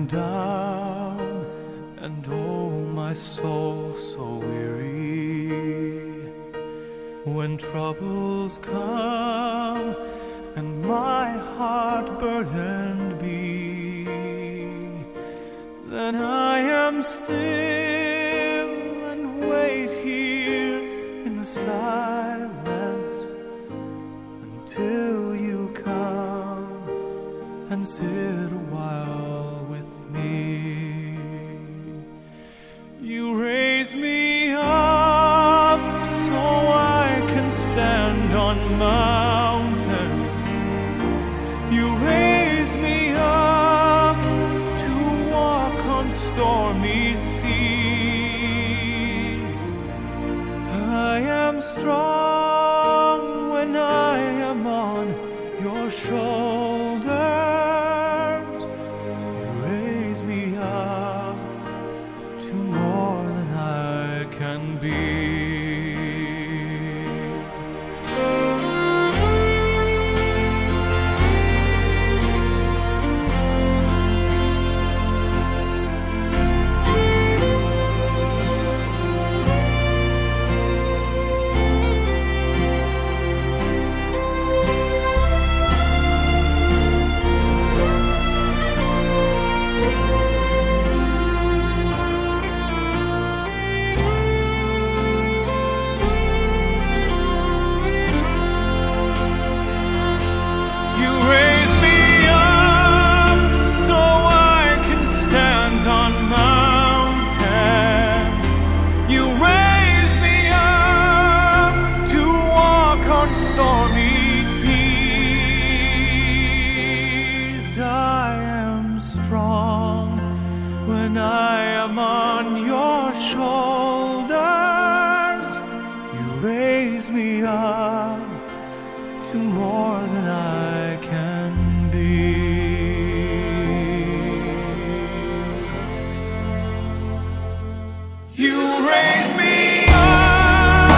am down, and oh, my soul so weary. When troubles come, and my heart burdened be, then I am still and wait here in the silence until you come and sit a while with me. You raise me up so I can stand on mountains. You raise me up to walk on stormy seas. I am strong when I am on your shoulders. You raise me up to more than I can be. When I am on your shoulders, you raise me up to more than I can be. You raise me up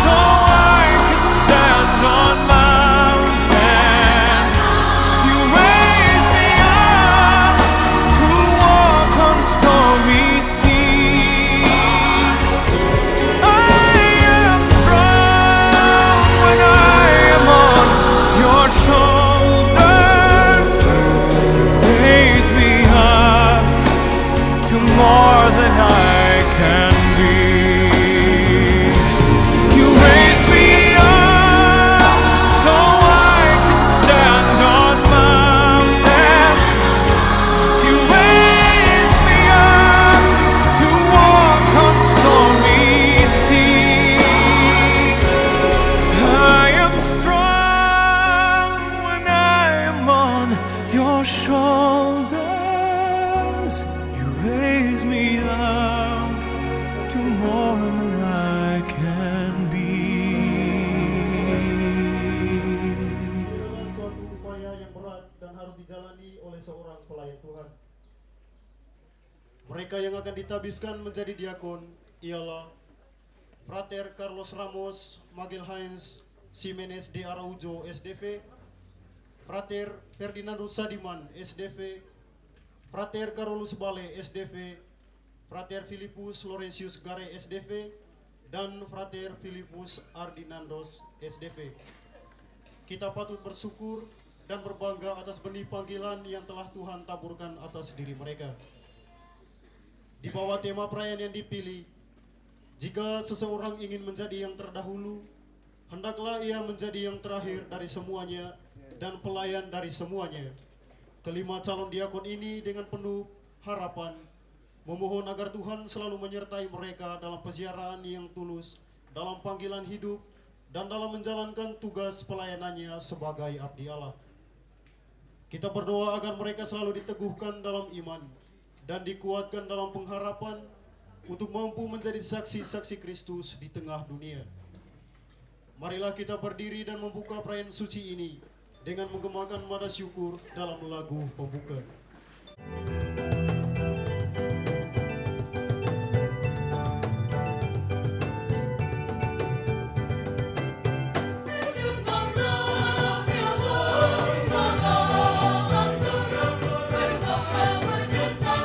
so I can stand on mountains. You raise me up to walk on stormy seas. I am strong when I am on your shoulders. You raise me up to more than I can be. You raise me up so I can stand on mountains. You raise me up to walk on stormy seas. I am strong when I am on your shoulders. You raise me up to more than I can be. Ini adalah suatu upaya yang berat dan harus dijalani oleh seorang pelayan Tuhan. Mereka yang akan ditabiskan menjadi diakon ialah Frater Carlos Ramos Magalhaens Simenes de Araujo SDV, Frater Ferdinando Sadiman SDV, Frater Carolus Bale SDV, Frater Philippus Laurentius Gare SDV, dan Frater Philippus Ardinandos SDV. Kita patut bersyukur dan berbangga atas benih panggilan yang telah Tuhan taburkan atas diri mereka. Di bawah tema perayaan yang dipilih, jika seseorang ingin menjadi yang terdahulu, hendaklah ia menjadi yang terakhir dari semuanya dan pelayan dari semuanya. Kelima calon diakon ini dengan penuh harapan memohon agar Tuhan selalu menyertai mereka dalam peziarahan yang tulus, dalam panggilan hidup, dan dalam menjalankan tugas pelayanannya sebagai abdi Allah. Kita berdoa agar mereka selalu diteguhkan dalam iman dan dikuatkan dalam pengharapan untuk mampu menjadi saksi-saksi Kristus di tengah dunia. Marilah kita berdiri dan membuka perayaan suci ini dengan menggemakan nada syukur dalam lagu pembuka. Bersama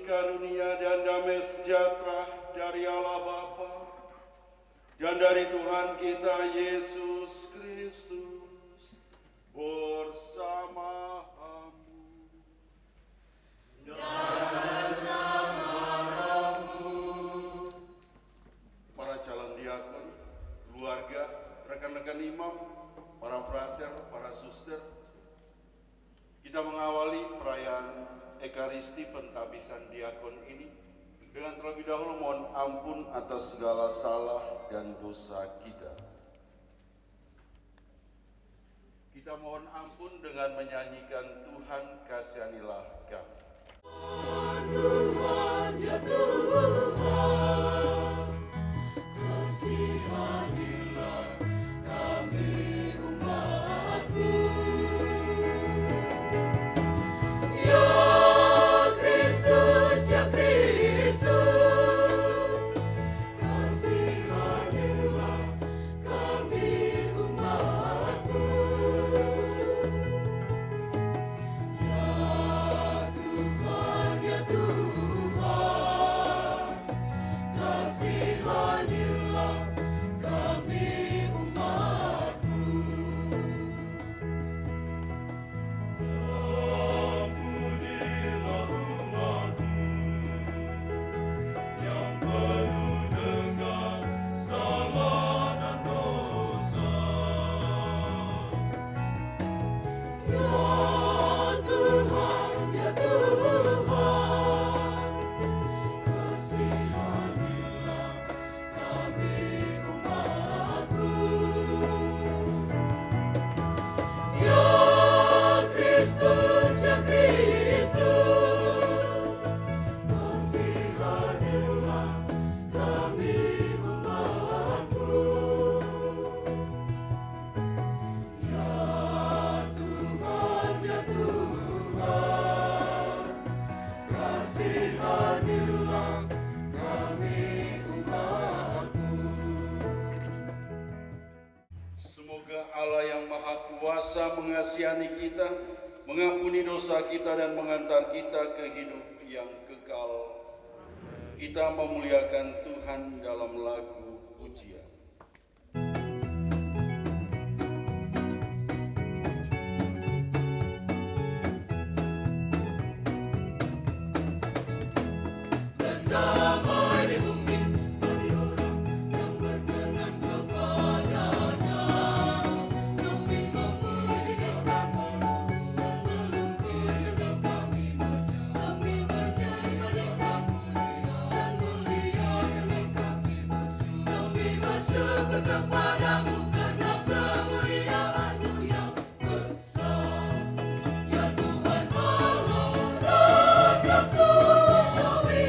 karunia dan damai sejahtera dari Allah Bapa dan dari Tuhan kita Yesus Kristus bersama-mu. Para calon diakon, keluarga, rekan-rekan imam, para frater, para suster, kita mengawali perayaan Ekaristi Pentabisan Diakon ini dengan terlebih dahulu mohon ampun atas segala salah dan dosa kita. Kita mohon ampun dengan menyanyikan Tuhan kasihanilah kami. Tuhan, ya Tuhan, kasihanilah kami umat-Mu. Ya Kristus, ya Kristus, kasihanilah kami umat-Mu. Ya Tuhan, kasihanilah kami umat-Mu. Ampunilah umat-Mu yang penuh dengan salah dan dosa. Ya Tuhan, kasihanilah kami umat-Mu. Ya Kristus, ya Kristus, kasihanilah kami umat-Mu. Ya Tuhan, ya Tuhan, kasihanilah kami umat-Mu. Semoga Allah yang Maha Kuasa mengasihani kita, mengampuni dosa kita dan mengantar kita ke hidup yang kekal. Kita memuliakan Tuhan dalam lagu pujian. Damai di bumi bagi orang yang berkenan kepadanya. Kami memuji dan meluhuri kami menyanyikan mulia dan mulia yang kami bersyukur. Kami bersyukur kepadamu karena kemuliaan-Mu yang besar. Ya Tuhan Allah, Raja Surgawi,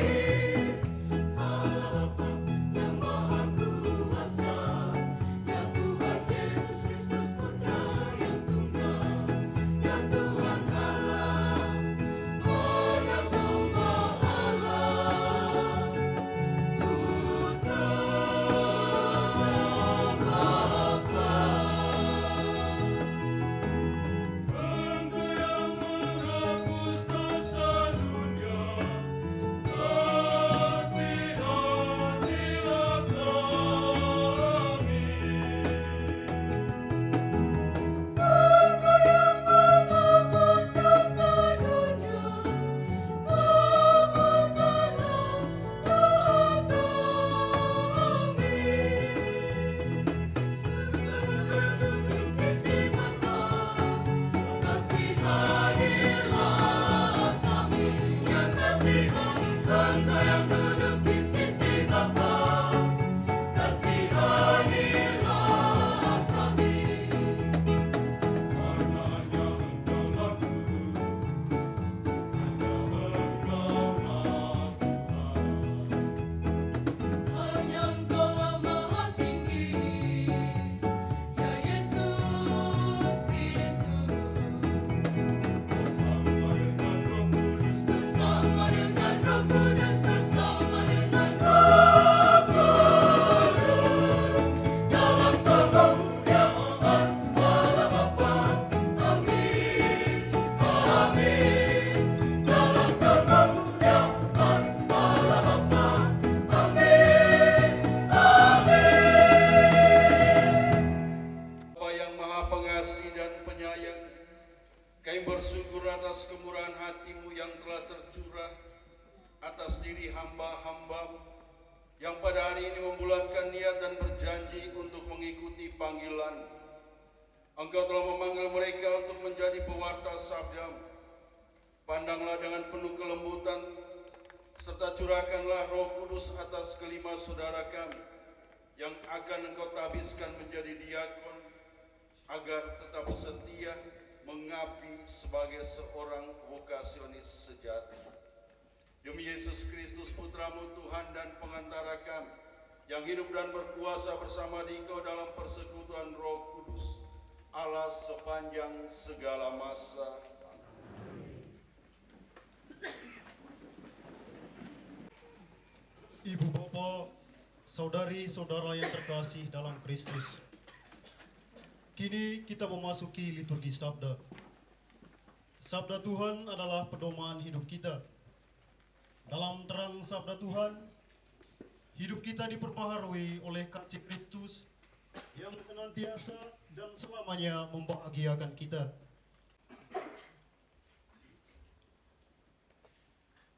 tercurah atas diri hamba-hamba yang pada hari ini membulatkan niat dan berjanji untuk mengikuti panggilan. Engkau telah memanggil mereka untuk menjadi pewarta sabda. Pandanglah dengan penuh kelembutan, serta curahkanlah Roh Kudus atas kelima saudara kami yang akan Engkau tabiskan menjadi diakon, agar tetap setia mengabdi sebagai seorang vokasionis sejati. Demi Yesus Kristus Putramu Tuhan dan pengantara kami, yang hidup dan berkuasa bersama Engkau dalam persekutuan Roh Kudus, Allah sepanjang segala masa. Ibu bapa, saudari-saudara yang terkasih dalam Kristus. Kini kita memasuki liturgi sabda. Sabda Tuhan adalah pedoman hidup kita. Dalam terang sabda Tuhan, hidup kita diperbaharui oleh kasih Kristus yang senantiasa dan selamanya membahagiakan kita.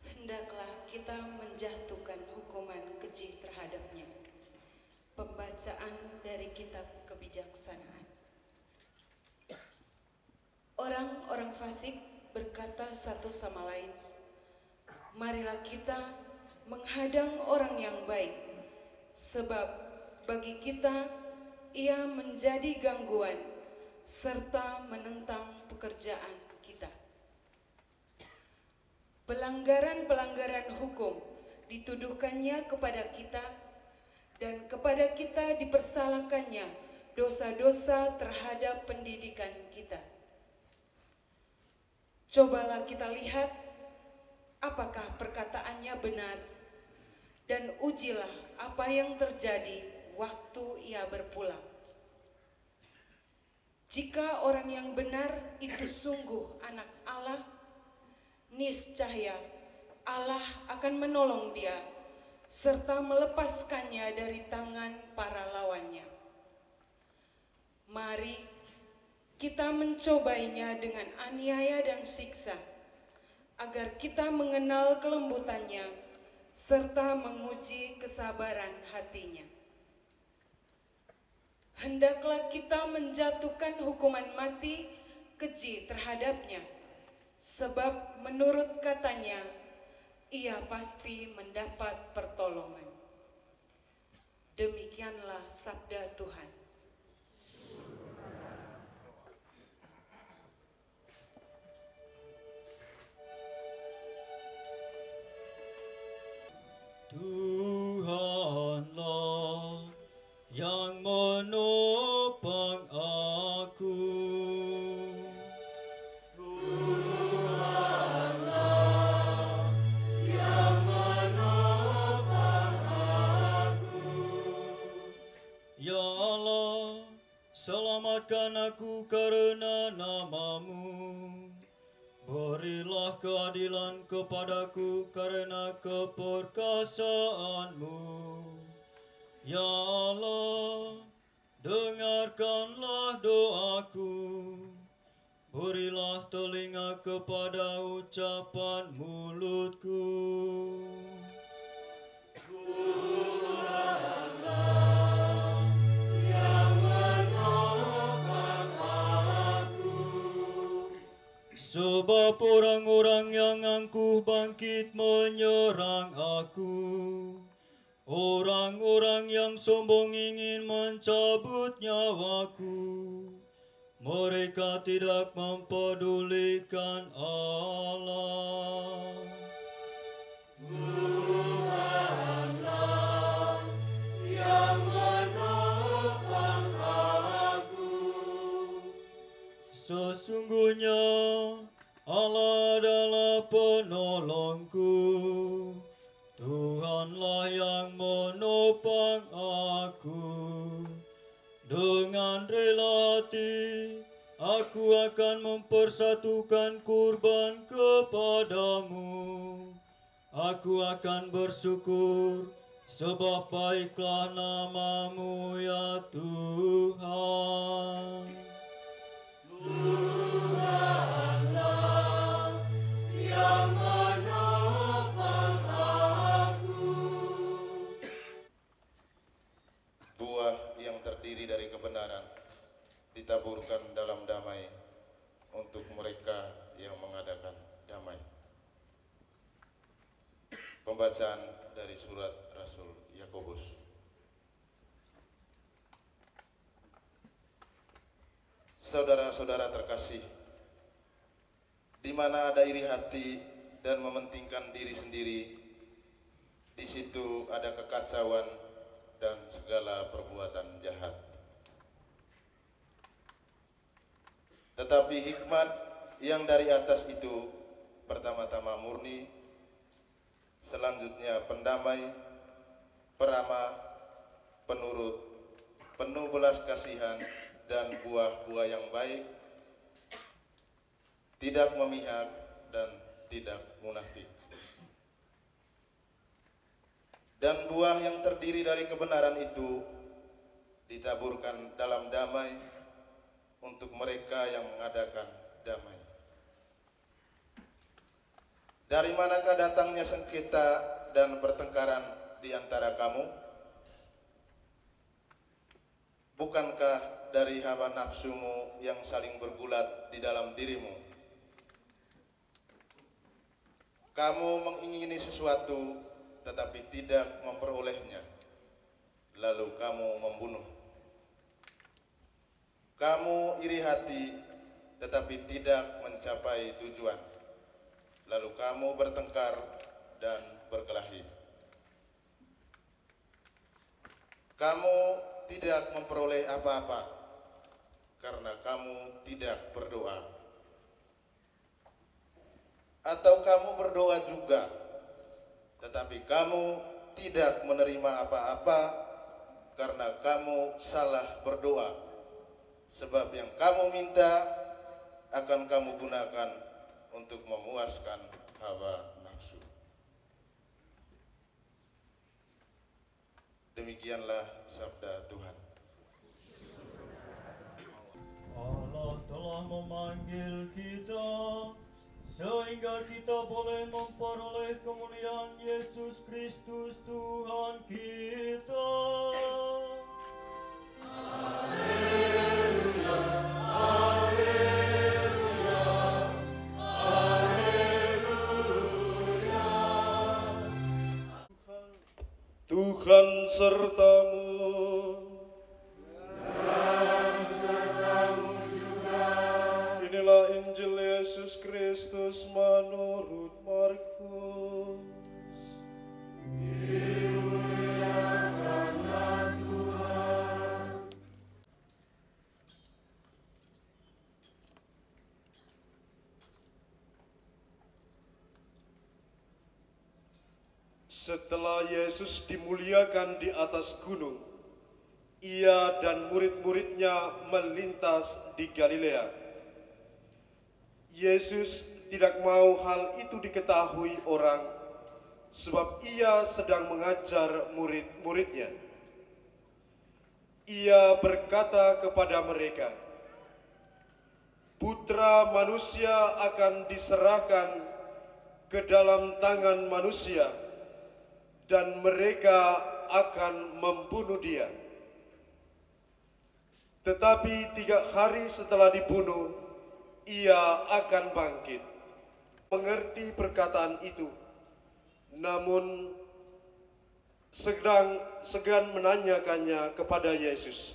Hendaklah kita menjatuhkan hukuman keji terhadapnya. Pembacaan dari kitab kebijaksanaan. Orang-orang fasik berkata satu sama lain, marilah kita menghadang orang yang baik, sebab bagi kita ia menjadi gangguan serta menentang pekerjaan kita. Pelanggaran-pelanggaran hukum dituduhkannya kepada kita, dan kepada kita dipersalahkannya dosa-dosa terhadap pendidikan kita. Cobalah kita lihat apakah perkataannya benar, dan ujilah apa yang terjadi waktu ia berpulang. Jika orang yang benar itu sungguh anak Allah, niscaya Allah akan menolong dia serta melepaskannya dari tangan para lawannya. Mari kita mencobainya dengan aniaya dan siksa, agar kita mengenal kelembutannya serta menguji kesabaran hatinya. Hendaklah kita menjatuhkan hukuman mati keji terhadapnya, sebab menurut katanya, ia pasti mendapat pertolongan. Demikianlah sabda Tuhan. Tuhanlah yang menopang aku. Ya Allah, selamatkan aku karena nama-Mu. Berilah keadilan kepadaku karena keperkasaan-Mu. Ya Allah, dengarkanlah doaku. Berilah telinga kepada ucapan mulutku. Sebab orang-orang yang angkuh bangkit menyerang aku. Orang-orang yang sombong ingin mencabut nyawaku. Mereka tidak mempedulikan Allah. Tuhanlah yang menopang aku. Sesungguhnya Allah adalah penolongku. Tuhanlah yang menopang aku. Dengan rela hati aku akan mempersatukan kurban kepadamu. Aku akan bersyukur sebab baiklah nama-Mu ya Tuhan. Tuhanlah yang menopang ditaburkan dalam damai untuk mereka yang mengadakan damai. Pembacaan dari surat Rasul Yakobus. Saudara-saudara terkasih, di mana ada iri hati dan mementingkan diri sendiri, di situ ada kekacauan dan segala perbuatan jahat. Tetapi hikmat yang dari atas itu pertama-tama murni, selanjutnya pendamai, peramah, penurut, penuh belas kasihan dan buah-buah yang baik, tidak memihak dan tidak munafik. Dan buah yang terdiri dari kebenaran itu ditaburkan dalam damai untuk mereka yang mengadakan damai. Dari manakah datangnya sengketa dan pertengkaran di antara kamu? Bukankah dari hawa nafsumu yang saling bergulat di dalam dirimu? Kamu mengingini sesuatu tetapi tidak memperolehnya, lalu kamu membunuh. Kamu iri hati tetapi tidak mencapai tujuan, lalu kamu bertengkar dan berkelahi. Kamu tidak memperoleh apa-apa karena kamu tidak berdoa. Atau kamu berdoa juga, tetapi kamu tidak menerima apa-apa karena kamu salah berdoa, sebab yang kamu minta akan kamu gunakan untuk memuaskan hawa nafsu. Demikianlah sabda Tuhan. Allah telah memanggil kita sehingga kita boleh memperoleh kemuliaan Yesus Kristus Tuhan kita. Haleluya, haleluya, haleluya. Tuhan sertamu. Inilah Injil Yesus Kristus menurut Markus. Dimuliakanlah Tuhan. Setelah Yesus dimuliakan di atas gunung, Ia dan murid-muridnya melintas di Galilea. Yesus tidak mau hal itu diketahui orang, sebab Ia sedang mengajar murid-muridnya. Ia berkata kepada mereka, Putra Manusia akan diserahkan ke dalam tangan manusia, dan mereka akan membunuh Dia. Tetapi 3 hari setelah dibunuh, Ia akan bangkit. Mengerti perkataan itu, namun segan menanyakannya kepada Yesus.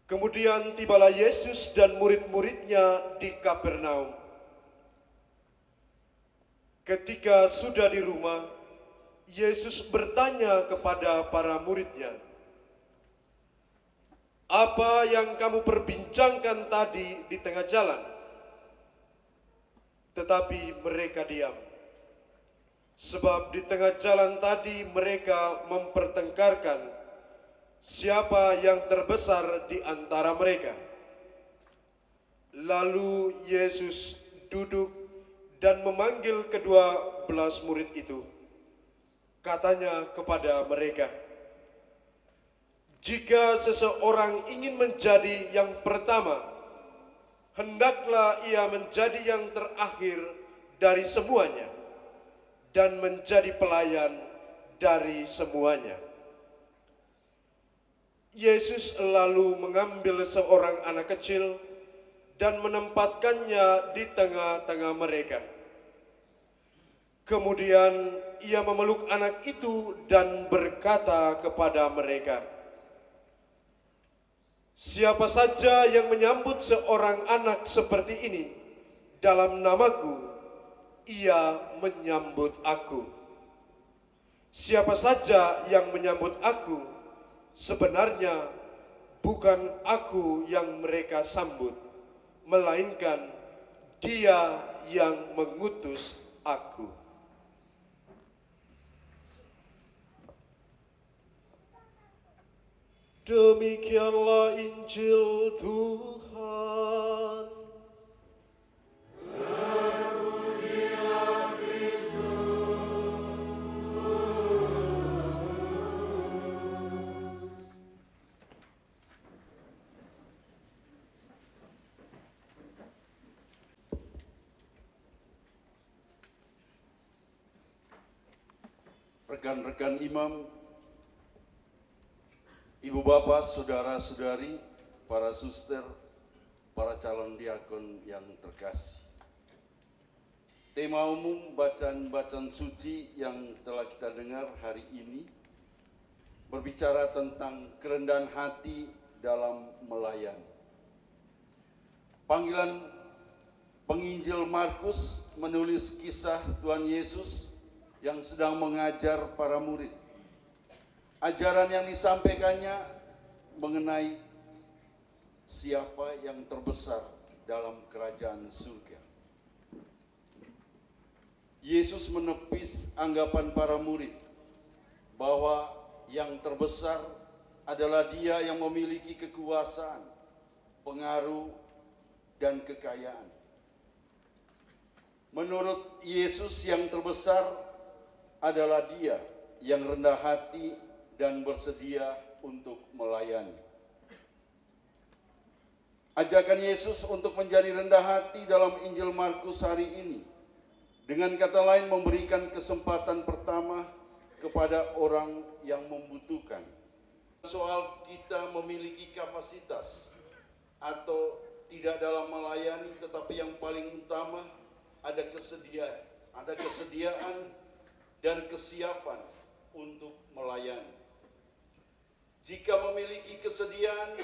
Kemudian tibalah Yesus dan murid-muridnya di Kapernaum. Ketika sudah di rumah, Yesus bertanya kepada para muridnya, "Apa yang kamu perbincangkan tadi di tengah jalan?" Tetapi mereka diam, sebab di tengah jalan tadi mereka mempertengkarkan siapa yang terbesar di antara mereka. Lalu Yesus duduk dan memanggil ke-12 murid itu. Katanya kepada mereka, "Jika seseorang ingin menjadi yang pertama, hendaklah ia menjadi yang terakhir dari semuanya dan menjadi pelayan dari semuanya. Yesus lalu mengambil seorang anak kecil dan menempatkannya di tengah-tengah mereka. Kemudian ia memeluk anak itu dan berkata kepada mereka, "Siapa saja yang menyambut seorang anak seperti ini dalam namaku, ia menyambut aku. Siapa saja yang menyambut aku, sebenarnya bukan aku yang mereka sambut, melainkan Dia yang mengutus aku." Demikianlah Injil Tuhan. Rekan-rekan imam, ibu bapak, saudara-saudari, para suster, para calon diakon yang terkasih. Tema umum bacaan-bacaan suci yang telah kita dengar hari ini berbicara tentang kerendahan hati dalam melayani. Panggilan penginjil Markus menulis kisah Tuhan Yesus yang sedang mengajar para murid. Ajaran yang disampaikannya mengenai siapa yang terbesar dalam kerajaan surga. Yesus menepis anggapan para murid bahwa yang terbesar adalah Dia yang memiliki kekuasaan, pengaruh, dan kekayaan. Menurut Yesus, yang terbesar adalah Dia yang rendah hati dan bersedia untuk melayani. Ajakan Yesus untuk menjadi rendah hati dalam Injil Markus hari ini, dengan kata lain memberikan kesempatan pertama kepada orang yang membutuhkan. Soal kita memiliki kapasitas atau tidak dalam melayani, tetapi yang paling utama ada kesediaan dan kesiapan untuk melayani. Jika memiliki kesediaan,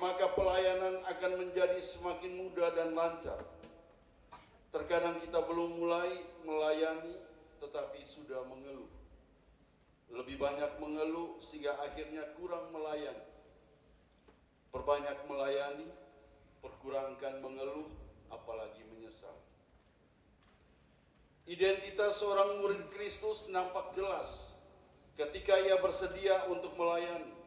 maka pelayanan akan menjadi semakin mudah dan lancar. Terkadang kita belum mulai melayani, tetapi sudah mengeluh. Lebih banyak mengeluh sehingga akhirnya kurang melayani. Perbanyak melayani, perkurangkan mengeluh, apalagi menyesal. Identitas seorang murid Kristus nampak jelas ketika ia bersedia untuk melayani.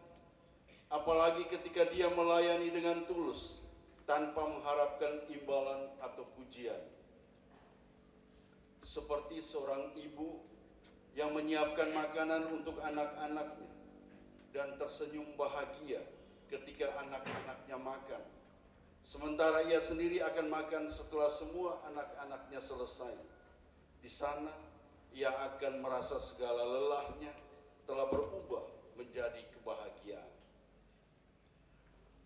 Apalagi ketika dia melayani dengan tulus, tanpa mengharapkan imbalan atau pujian. Seperti seorang ibu yang menyiapkan makanan untuk anak-anaknya dan tersenyum bahagia ketika anak-anaknya makan. Sementara ia sendiri akan makan setelah semua anak-anaknya selesai. Di sana ia akan merasa segala lelahnya telah berubah menjadi kebahagiaan.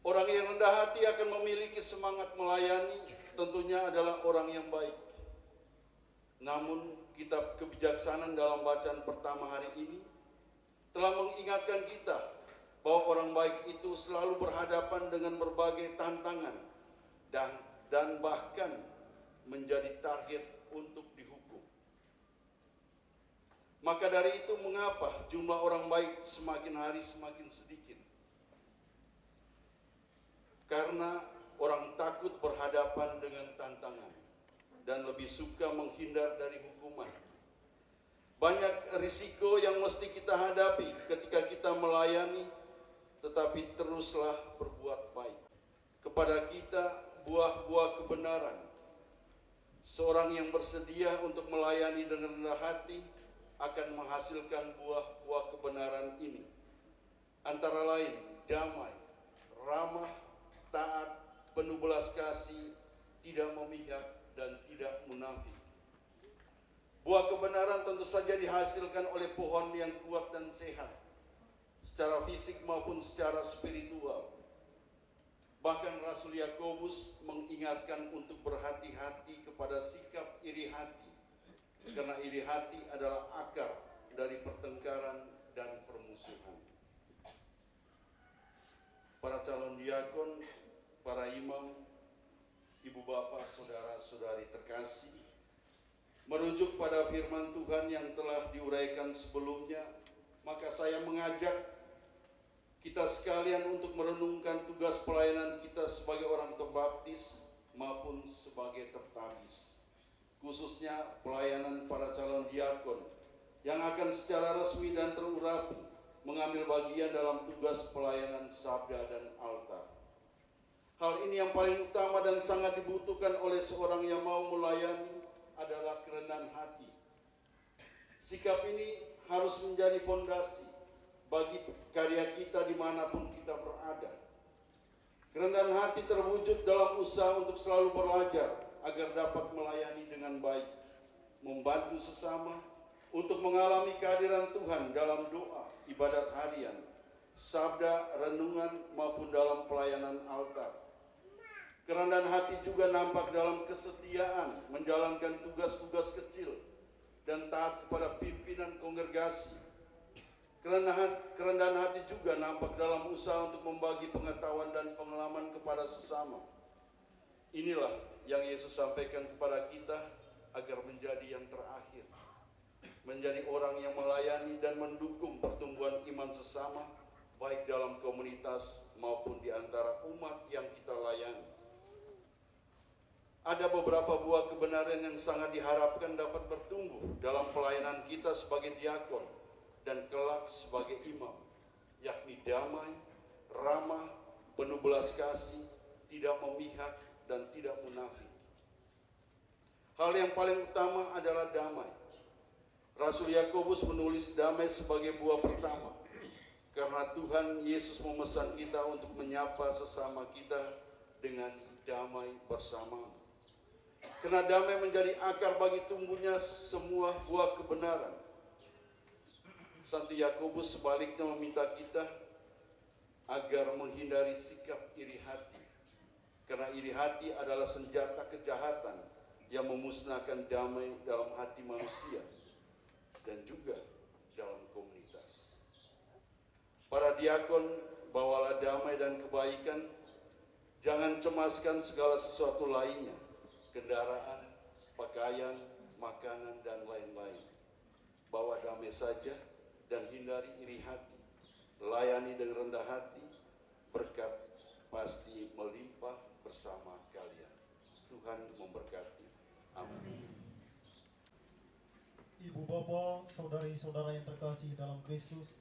Orang yang rendah hati akan memiliki semangat melayani, tentunya adalah orang yang baik. Namun kitab kebijaksanaan dalam bacaan pertama hari ini telah mengingatkan kita bahwa orang baik itu selalu berhadapan dengan berbagai tantangan dan bahkan menjadi target untuk dihukum. Maka dari itu mengapa jumlah orang baik semakin hari semakin sedikit? Karena orang takut berhadapan dengan tantangan dan lebih suka menghindar dari hukuman. Banyak risiko yang mesti kita hadapi ketika kita melayani, tetapi teruslah berbuat baik. Kepada kita buah-buah kebenaran. Seorang yang bersedia untuk melayani dengan rendah hati akan menghasilkan buah-buah kebenaran ini. Antara lain damai, ramah, taat, penuh belas kasih, tidak memihak, dan tidak munafik. Buah kebenaran tentu saja dihasilkan oleh pohon yang kuat dan sehat. secara fisik maupun secara spiritual. Bahkan Rasul Yakobus mengingatkan untuk berhati-hati kepada sikap iri hati, karena iri hati adalah akar dari pertengkaran dan permusuhan. Para calon diakon, para imam, ibu bapak, saudara-saudari terkasih, merujuk pada firman Tuhan yang telah diuraikan sebelumnya, maka saya mengajak kita sekalian untuk merenungkan tugas pelayanan kita sebagai orang terbaptis maupun sebagai tertabis, khususnya pelayanan para calon diakon yang akan secara resmi dan terurapi mengambil bagian dalam tugas pelayanan sabda dan altar. Hal ini yang paling utama dan sangat dibutuhkan oleh seorang yang mau melayani adalah kerendahan hati. Sikap ini harus menjadi fondasi bagi karya kita dimanapun kita berada. Kerendahan hati terwujud dalam usaha untuk selalu belajar agar dapat melayani dengan baik, membantu sesama, untuk mengalami kehadiran Tuhan dalam doa, ibadat harian, sabda, renungan maupun dalam pelayanan altar. Kerendahan hati juga nampak dalam kesetiaan menjalankan tugas-tugas kecil dan taat kepada pimpinan kongregasi. Kerendahan hati juga nampak dalam usaha untuk membagi pengetahuan dan pengalaman kepada sesama. Inilah yang Yesus sampaikan kepada kita agar menjadi yang terakhir, menjadi orang yang melayani dan mendukung pertumbuhan iman sesama, baik dalam komunitas maupun di antara umat yang kita layani. Ada beberapa buah kebenaran yang sangat diharapkan dapat bertumbuh dalam pelayanan kita sebagai diakon dan kelak sebagai imam, yakni damai, ramah, penuh belas kasih, tidak memihak, dan tidak munafik. Hal yang paling utama adalah damai. Rasul Yakobus menulis damai sebagai buah pertama, karena Tuhan Yesus memesan kita untuk menyapa sesama kita dengan damai bersama. Karena damai menjadi akar bagi tumbuhnya semua buah kebenaran. Santo Yakobus sebaliknya meminta kita agar menghindari sikap iri hati, karena iri hati adalah senjata kejahatan yang memusnahkan damai dalam hati manusia dan juga dalam komunitas. Para diakon, bawalah damai dan kebaikan, jangan cemaskan segala sesuatu lainnya, kendaraan, pakaian, makanan, dan lain-lain. Bawa damai saja dan hindari iri hati. Layani dengan rendah hati, berkat pasti melimpah bersama kalian. Tuhan memberkati. Amin. Ibu bapak, saudari-saudara yang terkasih dalam Kristus,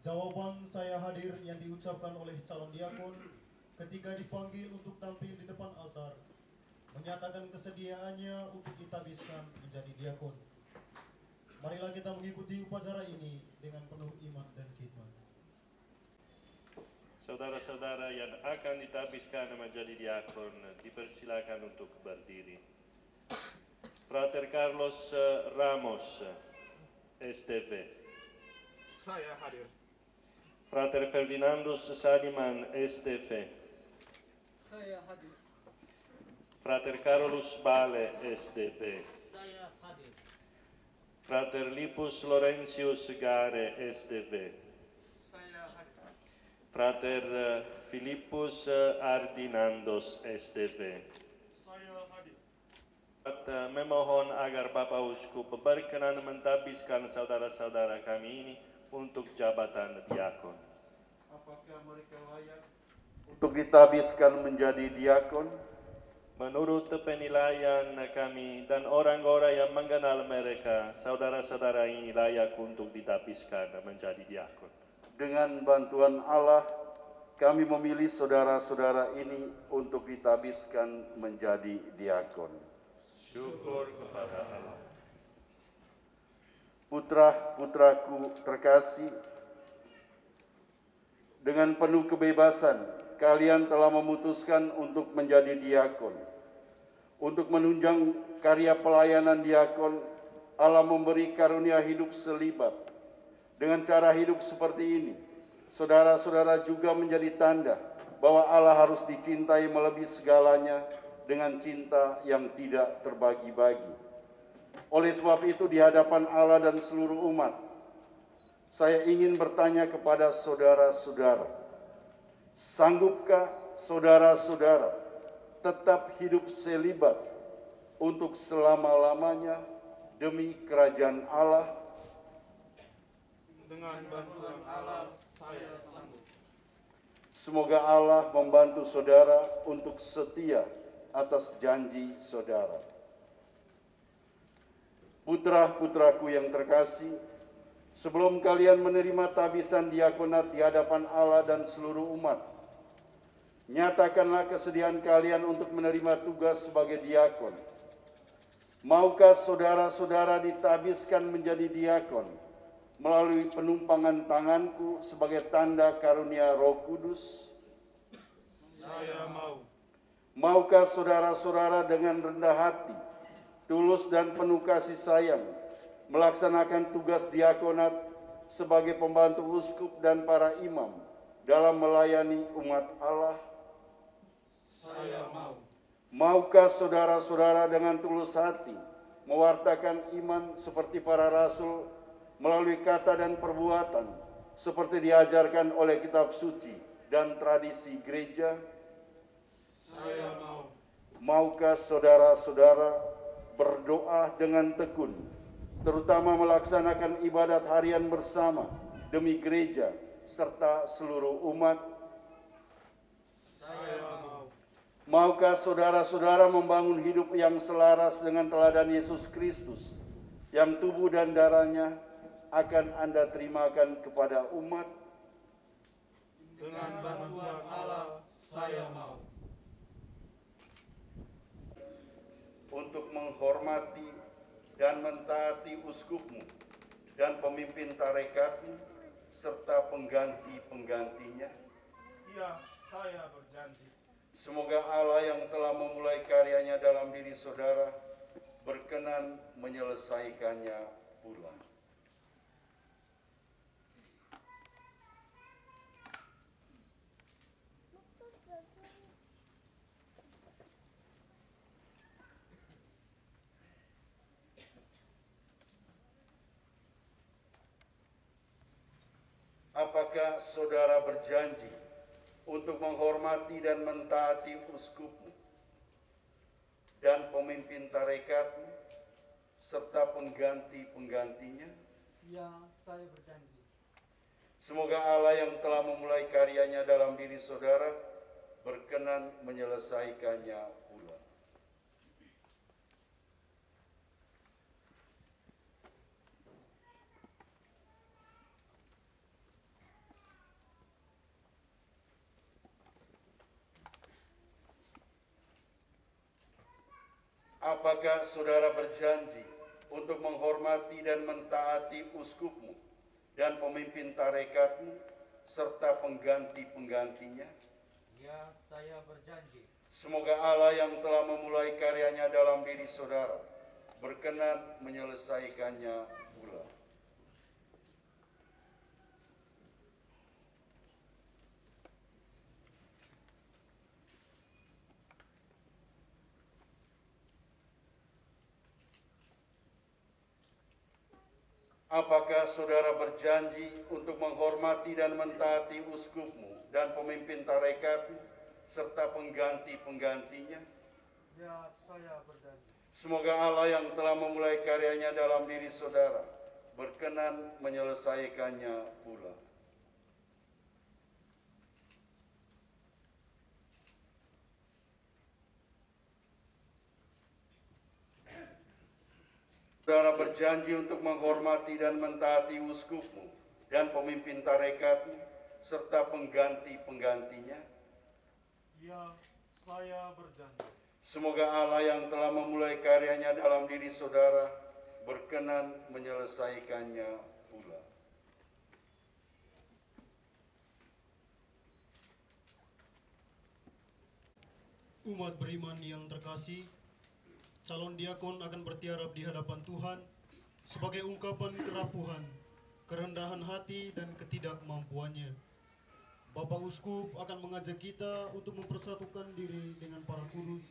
jawaban saya hadir yang diucapkan oleh calon diakon ketika dipanggil untuk tampil di depan altar menyatakan kesediaannya untuk ditabiskan menjadi diakon. Marilah kita mengikuti upacara ini dengan penuh iman dan khidmat. Saudara-saudara yang akan ditabiskan menjadi diakon, dipersilakan untuk berdiri. Frater Carlos Ramos, STV. Saya hadir. Frater Ferdinandus Sadiman, STV. Saya hadir. Frater Carolus Bale, STV. Saya hadir. Frater Lipus Laurentius Gare, STV. Saya hadir. Frater Philippus Ardinandos, STV. Saya hadir. Memohon agar Bapak Uskup berkenan mentabiskan saudara-saudara kami ini untuk jabatan diakon. Apakah mereka layak untuk ditabiskan menjadi diakon? Menurut penilaian kami dan orang-orang yang mengenal mereka, saudara-saudara ini layak untuk ditabiskan menjadi diakon. Dengan bantuan Allah, kami memilih saudara-saudara ini untuk ditabiskan menjadi diakon. Syukur kepada Allah. Putra-putraku terkasih, dengan penuh kebebasan, kalian telah memutuskan untuk menjadi diakon. Untuk menunjang karya pelayanan diakon, Allah memberi karunia hidup selibat, Dengan cara hidup seperti ini, saudara-saudara juga menjadi tanda bahwa Allah harus dicintai melebihi segalanya dengan cinta yang tidak terbagi-bagi. Oleh sebab itu, di hadapan Allah dan seluruh umat, saya ingin bertanya kepada saudara-saudara, sanggupkah saudara-saudara tetap hidup selibat untuk selama-lamanya demi kerajaan Allah? Dengan bantuan Allah, saya sanggup. Semoga Allah membantu saudara untuk setia atas janji saudara. Putra-putraku yang terkasih, sebelum kalian menerima tabisan diakonat di hadapan Allah dan seluruh umat, nyatakanlah kesediaan kalian untuk menerima tugas sebagai diakon. Maukah saudara-saudara ditabiskan menjadi diakon melalui penumpangan tanganku sebagai tanda karunia Roh Kudus? Saya mau. Maukah saudara-saudara dengan rendah hati, tulus dan penuh kasih sayang melaksanakan tugas diakonat sebagai pembantu uskup dan para imam dalam melayani umat Allah? Saya mau. Maukah saudara-saudara dengan tulus hati mewartakan iman seperti para rasul melalui kata dan perbuatan seperti diajarkan oleh kitab suci dan tradisi gereja? Saya mau. Maukah saudara-saudara berdoa dengan tekun, terutama melaksanakan ibadat harian bersama demi gereja serta seluruh umat? Saya mau. Maukah saudara-saudara membangun hidup yang selaras dengan teladan Yesus Kristus, yang tubuh dan darahnya akan Anda terimakan kepada umat? Dengan bantuan Allah, saya mau. Untuk menghormati dan mentaati uskupmu dan pemimpin tarekatmu serta pengganti-penggantinya? Ya, saya berjanji. Semoga Allah yang telah memulai karyanya dalam diri saudara berkenan menyelesaikannya pula. Apakah saudara berjanji untuk menghormati dan mentaati uskupmu dan pemimpin tarekatmu serta pengganti-penggantinya? Ya, saya berjanji. Semoga Allah yang telah memulai karyanya dalam diri saudara berkenan menyelesaikannya pula. Apakah saudara berjanji untuk menghormati dan mentaati uskupmu dan pemimpin tarekatmu serta pengganti-penggantinya? Ya, saya berjanji. Semoga Allah yang telah memulai karyanya dalam diri saudara berkenan menyelesaikannya pula. Apakah saudara berjanji untuk menghormati dan mentaati uskupmu dan pemimpin tarekatmu serta pengganti-penggantinya? Ya, saya berjanji. Semoga Allah yang telah memulai karyanya dalam diri saudara berkenan menyelesaikannya pula. Saudara berjanji untuk menghormati dan mentaati uskupmu dan pemimpin tarekatmu serta pengganti-penggantinya? Ya, saya berjanji. Semoga Allah yang telah memulai karyanya dalam diri saudara berkenan menyelesaikannya pula. Umat beriman yang terkasih, calon diakon akan bertiarap di hadapan Tuhan sebagai ungkapan kerapuhan, kerendahan hati dan ketidakmampuannya. Bapak Uskup akan mengajak kita untuk mempersatukan diri dengan para kudus,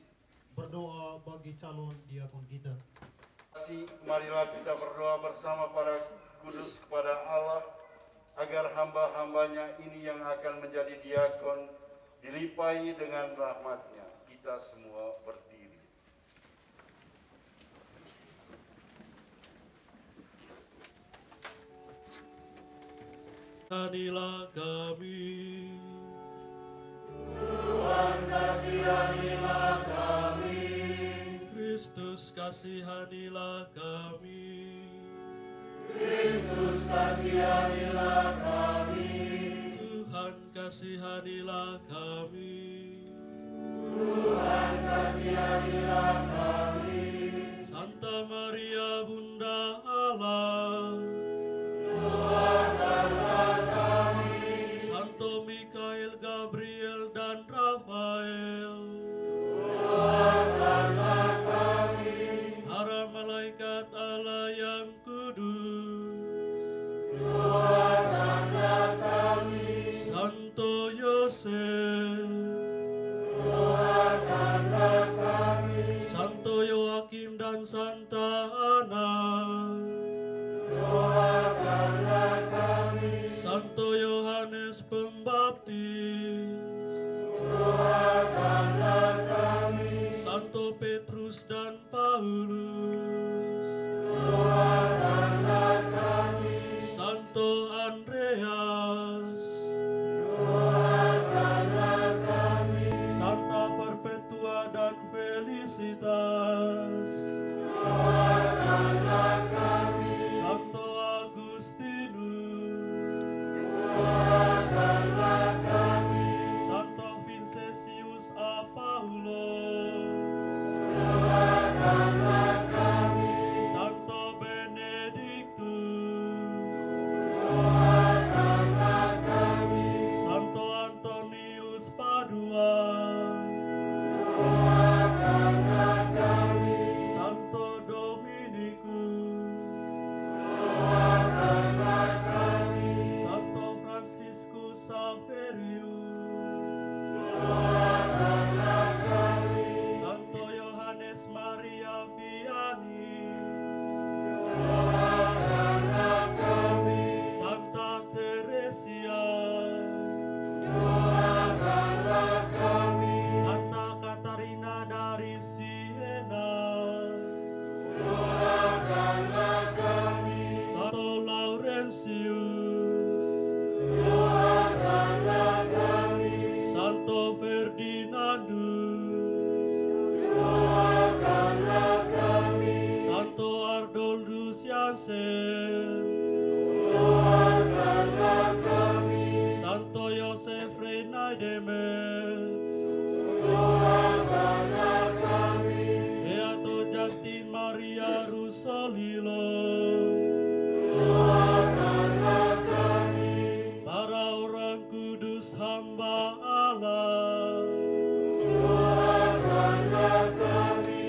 berdoa bagi calon diakon kita. Marilah kita berdoa bersama para kudus kepada Allah, agar hamba-hambanya ini yang akan menjadi diakon dilimpahi dengan rahmat-Nya. Kita semua berdiri. Kasihanilah kami, Tuhan kasihanilah kami, Kristus kasihanilah kami, Kristus kasihanilah kami, Tuhan kasihanilah kami, Tuhan kasihanilah kami, Santa Maria Bunda Allah, doakanlah kami, Santo Mikael, Gabriel dan Rafael, doakanlah kami, para malaikat Allah yang kudus, doakanlah kami, Santo Yosef, doakanlah kami, Santo Yoakim dan Santa Ana, doakanlah kami, Santo Yohanes Pembaptis, doakanlah kami, Santo Petrus dan Paulus, doakanlah kami, Santo Andreas, doakanlah kami, Santa Perpetua dan Felicitas, doakanlah kami, Santo Agustinus, doakanlah kami, Santo Vincentius Apaulo, doakanlah kami, Santo Benedictus, doakanlah kami, Santo Antonius Padua, doakanlah kami, Santo Dominikus, doakanlah kami, Santo Franciscus Saverius, doakanlah kami, Santo Yohanes Maria Vianney, doakanlah kami, Santa Teresia, doakanlah kami, Santa Katarina dari Siena, doakanlah kami, Santo Laurentius, doakanlah kami, Santo Ferdinandus, doakanlah kami, Santo Arnoldus Jansen, doakanlah kami, Santo Yosef Renai Demetz, doakanlah kami, Beato Justin Maria Rusolilo, doakanlah kami, para orang kudus hamba Allah, doakanlah kami,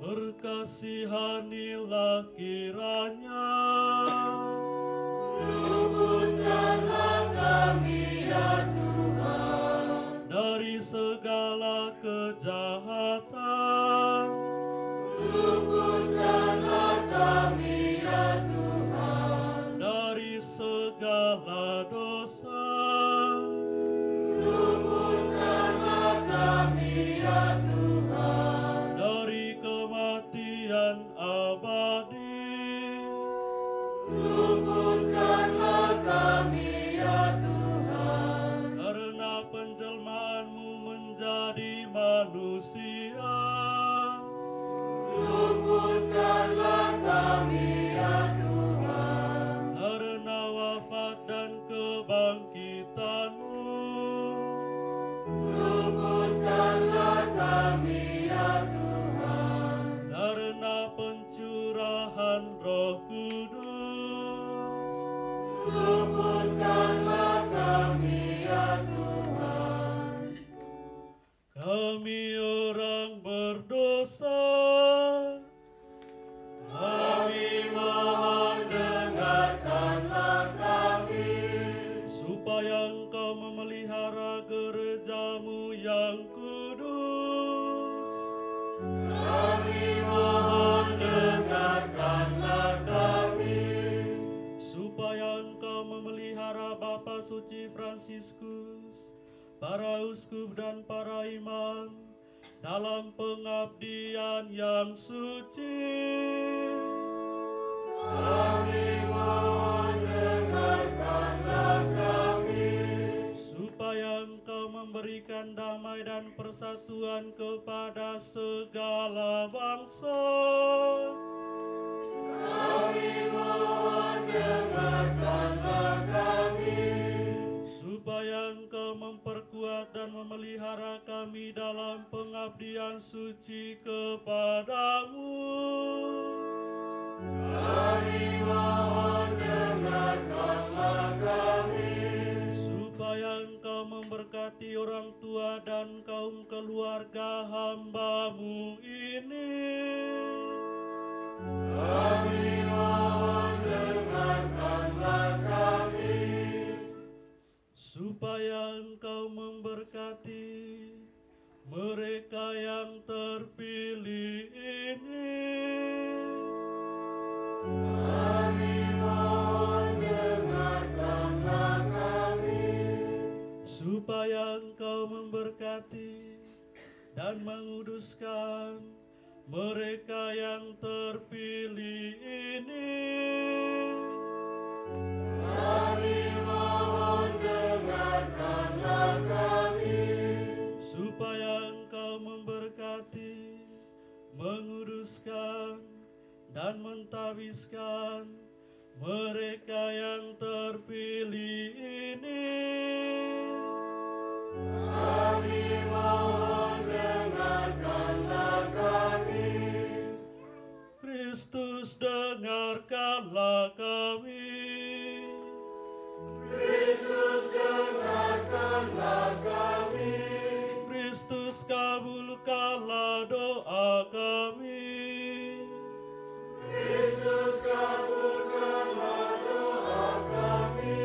berkasihanilah kiranya, luputkanlah kami ya Tuhan, dari segala kejahatan, luputkanlah kami ya Tuhan, dari segala dosa, luputkanlah kami ya Tuhan, dari kematian abadi, luputkanlah kami ya Tuhan, karena penjelmaanmu menjadi manusia, luputkanlah kami ya Tuhan, karena wafat dan kebangkitanmu, luputkanlah kami ya Tuhan, karena pencurahan Roh Kudus, luputkanlah kami ya Tuhan, kami orang berdosa, kami mohon dengarkan Fransiskus, para uskup dan para imam, dalam pengabdian yang suci. Kami mohon dengarkanlah kami. Supaya Engkau memberikan damai dan persatuan kepada segala bangsa. Kami mohon dengarkanlah kami. Supaya Engkau memperkuat dan memelihara kami dalam pengabdian suci kepadamu. Kami mohon dengarkanlah kami. Supaya Engkau memberkati orang tua dan kaum keluarga hamba-Mu ini. Kami mohon dengarkanlah kami. Supaya Engkau memberkati mereka yang terpilih ini. Kami mohon dengarkanlah kami. Supaya Engkau memberkati dan menguduskan mereka yang terpilih ini. Kami mohon dengarkanlah kami. Supaya Engkau memberkati, menguduskan, dan mentahbiskan mereka yang terpilih ini. Kami mohon dengarkanlah kami. Kristus, dengarkanlah kami. Kristus, dengarkanlah kami. Kristus, kabulkanlah doa kami. Kristus, kabulkanlah doa kami.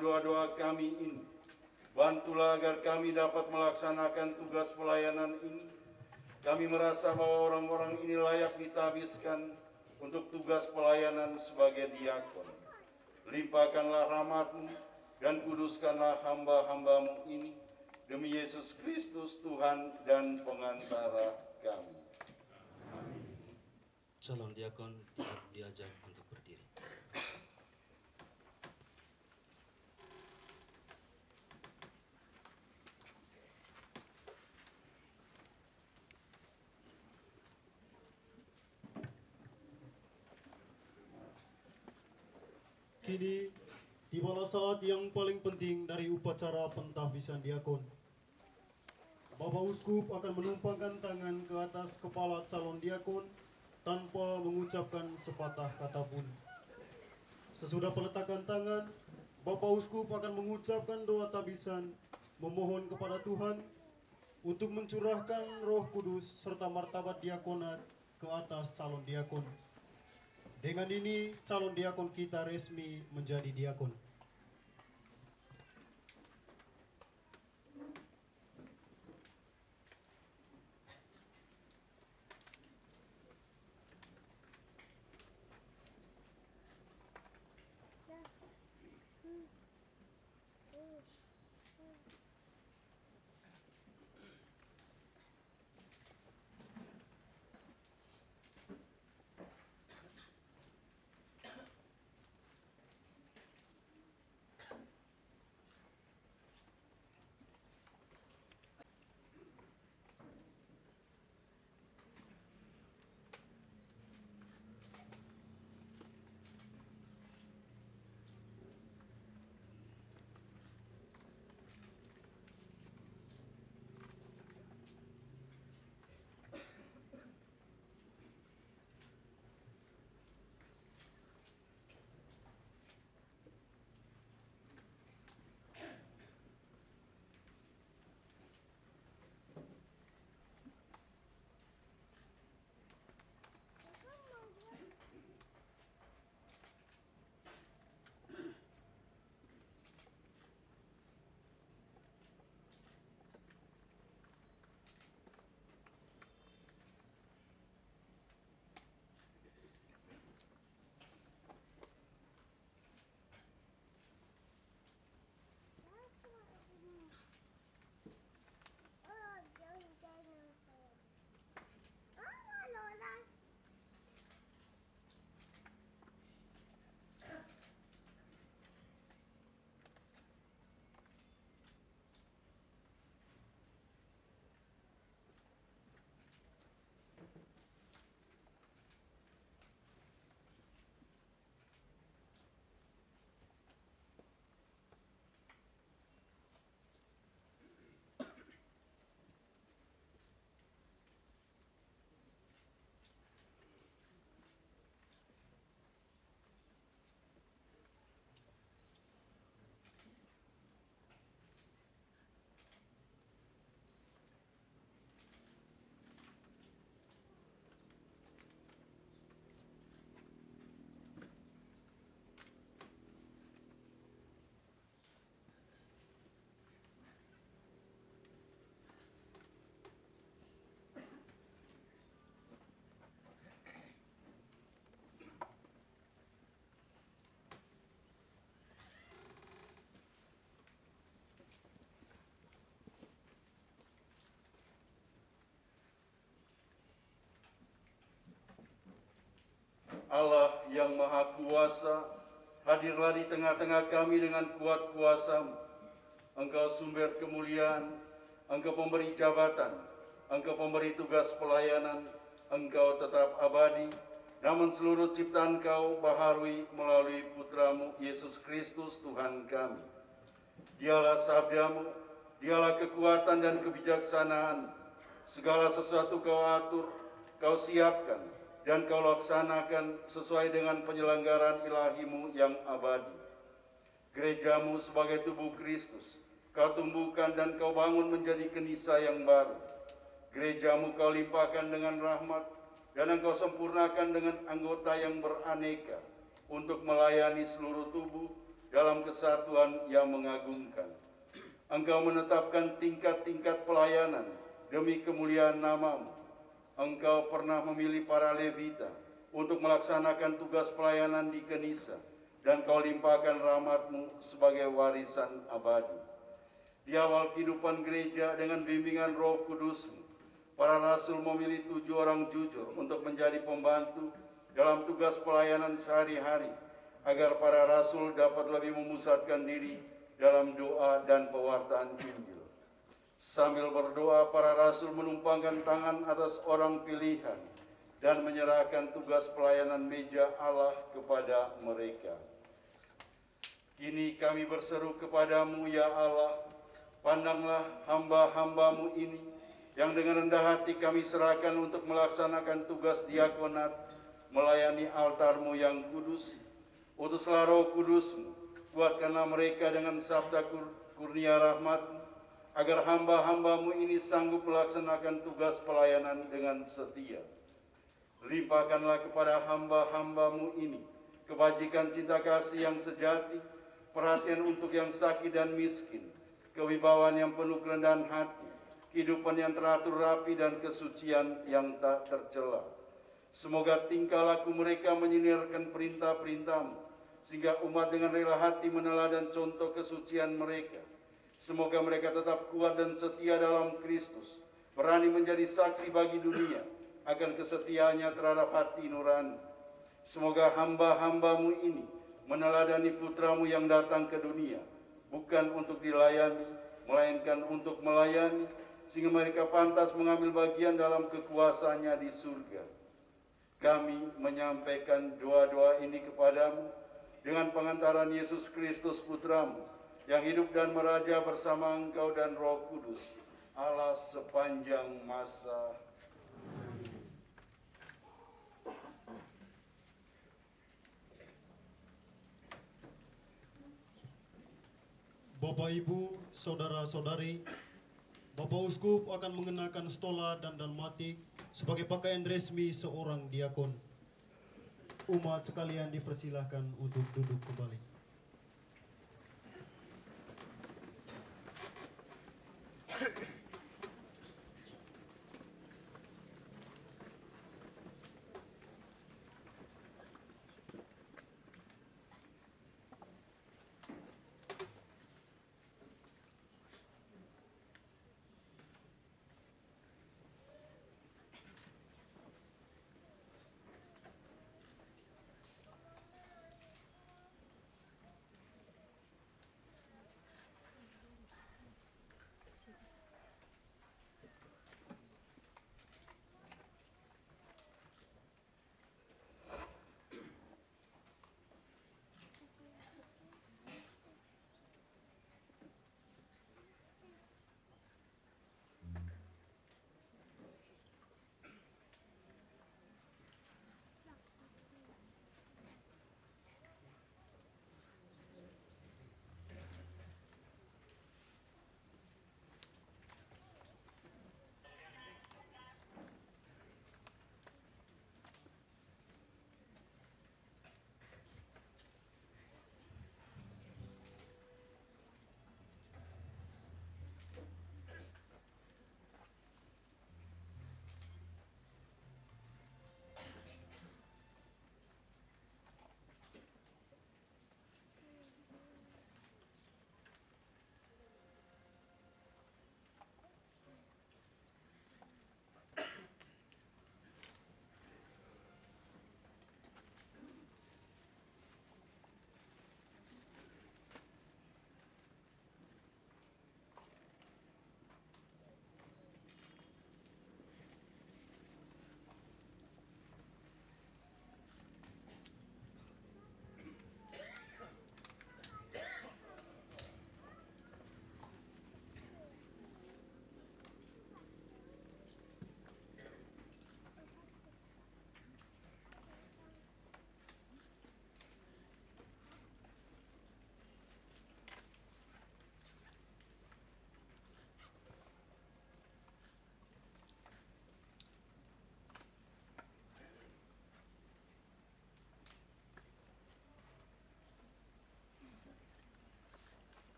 Doa-doa kami ini, bantulah agar kami dapat melaksanakan tugas pelayanan ini. Kami merasa bahwa orang-orang ini layak ditabiskan untuk tugas pelayanan sebagai diakon. Limpahkanlah rahmat-Mu dan kuduskanlah hamba-hamba-Mu ini. Demi Yesus Kristus Tuhan dan pengantara kami. Calon diakon diajak untuk berdiri. Kini tibalah saat yang paling penting dari upacara pentahbisan diakon. Bapak Uskup akan menumpangkan tangan ke atas kepala calon diakon tanpa mengucapkan sepatah kata pun. Sesudah peletakan tangan, Bapak Uskup akan mengucapkan doa tabisan, memohon kepada Tuhan untuk mencurahkan Roh Kudus serta martabat diakonat ke atas calon diakon. Dengan ini, calon diakon kita resmi menjadi diakon. Allah yang Maha Kuasa, hadirlah di tengah-tengah kami dengan kuat kuasa-Mu. Engkau sumber kemuliaan, Engkau pemberi jabatan, Engkau pemberi tugas pelayanan, Engkau tetap abadi, namun seluruh ciptaan Kau baharui melalui Putra-Mu Yesus Kristus Tuhan kami. Dialah sabda-Mu, Dialah kekuatan dan kebijaksanaan. Segala sesuatu Kau atur, Kau siapkan, dan Kau laksanakan sesuai dengan penyelenggaraan ilahi-Mu yang abadi. Gereja-Mu sebagai tubuh Kristus, Kau tumbuhkan dan Kau bangun menjadi kenisa yang baru. Gereja-Mu Kau limpahkan dengan rahmat, dan Engkau sempurnakan dengan anggota yang beraneka untuk melayani seluruh tubuh dalam kesatuan yang mengagumkan. Engkau menetapkan tingkat-tingkat pelayanan demi kemuliaan nama-Mu. Engkau pernah memilih para levita untuk melaksanakan tugas pelayanan di kenisa, dan Kau limpahkan rahmat-Mu sebagai warisan abadi. Di awal kehidupan gereja dengan bimbingan Roh Kudus-Mu, para rasul memilih 7 orang jujur untuk menjadi pembantu dalam tugas pelayanan sehari-hari, agar para rasul dapat lebih memusatkan diri dalam doa dan pewartaan Injil. Sambil berdoa, para rasul menumpangkan tangan atas orang pilihan dan menyerahkan tugas pelayanan meja Allah kepada mereka. Kini kami berseru kepadamu, ya Allah, pandanglah hamba-hamba-Mu ini, yang dengan rendah hati kami serahkan untuk melaksanakan tugas diakonat, melayani altar-Mu yang kudus. Utuslah Roh Kudus-Mu, kuatkanlah mereka dengan sabda kurnia rahmat-Mu, agar hamba-hamba-Mu ini sanggup melaksanakan tugas pelayanan dengan setia. Limpahkanlah kepada hamba-hamba-Mu ini kebajikan cinta kasih yang sejati, perhatian untuk yang sakit dan miskin, kewibawaan yang penuh kerendahan hati, kehidupan yang teratur rapi, dan kesucian yang tak tercela. Semoga tingkah laku mereka menyinarkan perintah-perintah-Mu, sehingga umat dengan rela hati meneladan contoh kesucian mereka. Semoga mereka tetap kuat dan setia dalam Kristus, berani menjadi saksi bagi dunia akan kesetiaannya terhadap hati nurani. Semoga hamba-hamba-Mu ini meneladani Putra-Mu yang datang ke dunia, bukan untuk dilayani, melainkan untuk melayani, sehingga mereka pantas mengambil bagian dalam kekuasaannya di surga. Kami menyampaikan doa-doa ini kepadamu dengan pengantaran Yesus Kristus Putra-Mu, yang hidup dan meraja bersama Engkau dan Roh Kudus, Allah sepanjang masa. Bapak, Ibu, Saudara-saudari, Bapak Uskup akan mengenakan stola dan dalmatik sebagai pakaian resmi seorang diakon. Umat sekalian dipersilahkan untuk duduk kembali.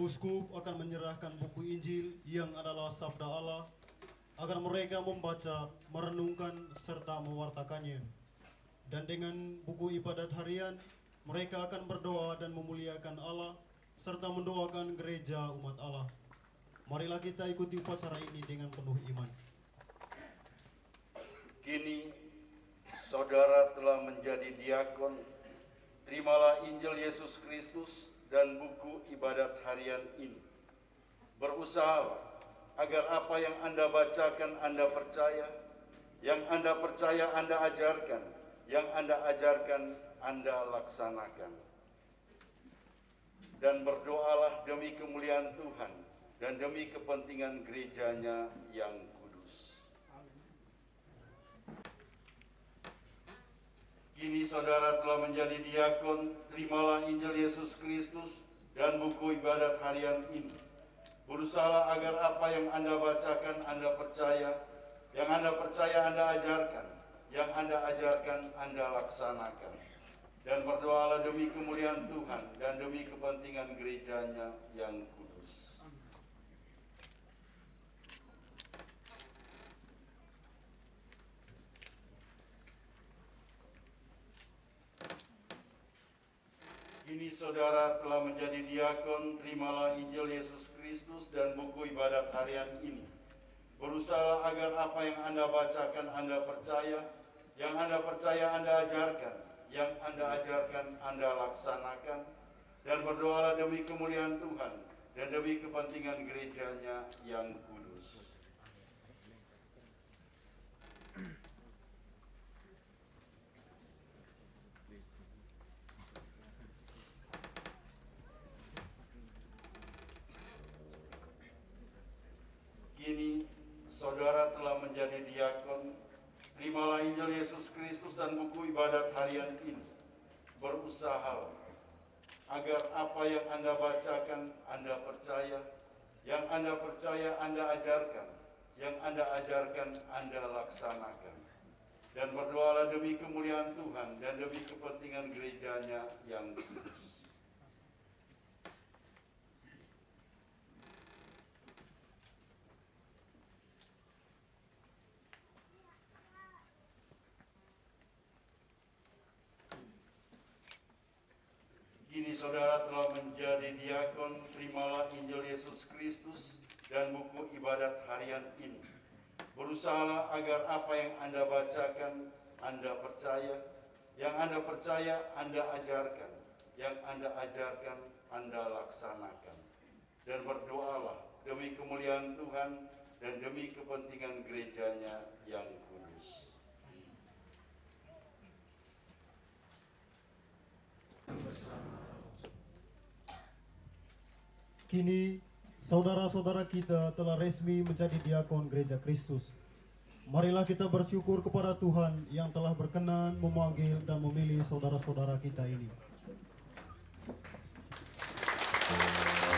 uskup akan menyerahkan buku Injil yang adalah sabda Allah agar mereka membaca, merenungkan, serta mewartakannya. Dan dengan buku ibadat harian, mereka akan berdoa dan memuliakan Allah serta mendoakan gereja umat Allah. Marilah kita ikuti upacara ini dengan penuh iman. Kini saudara telah menjadi diakon. Terimalah Injil Yesus Kristus dan buku ibadat harian ini. Berusahalah agar apa yang Anda bacakan Anda percaya, yang Anda percaya Anda ajarkan, yang Anda ajarkan Anda laksanakan. Dan berdoalah demi kemuliaan Tuhan dan demi kepentingan gerejanya yang kudus. Kini saudara telah menjadi diakon, terimalah Injil Yesus Kristus dan buku ibadat harian ini. Berusahalah agar apa yang Anda bacakan Anda percaya, yang Anda percaya Anda ajarkan, yang Anda ajarkan Anda laksanakan. Dan berdoalah demi kemuliaan Tuhan dan demi kepentingan gerejanya yang kudus. Kini saudara telah menjadi diakon, terimalah Injil Yesus Kristus dan buku ibadat harian ini. Berusahalah agar apa yang Anda bacakan Anda percaya, yang Anda percaya Anda ajarkan, yang Anda ajarkan Anda laksanakan. Dan berdoalah demi kemuliaan Tuhan dan demi kepentingan gerejanya yang kudus. Kini saudara telah menjadi diakon, terimalah Injil Yesus Kristus dan buku ibadat harian ini. Berusahalah agar apa yang Anda bacakan Anda percaya, yang Anda percaya Anda ajarkan, yang Anda ajarkan Anda laksanakan. Dan berdoalah demi kemuliaan Tuhan dan demi kepentingan gerejanya yang kudus. Kini saudara telah menjadi diakon, terimalah Injil Yesus Kristus dan buku ibadat harian ini. Berusahalah agar apa yang Anda bacakan Anda percaya, yang Anda percaya Anda ajarkan, yang Anda ajarkan Anda laksanakan. Dan berdoalah demi kemuliaan Tuhan dan demi kepentingan gerejanya yang kudus. Kini, saudara-saudara kita telah resmi menjadi diakon Gereja Kristus. Marilah kita bersyukur kepada Tuhan yang telah berkenan memanggil dan memilih saudara-saudara kita ini. Yang menjadi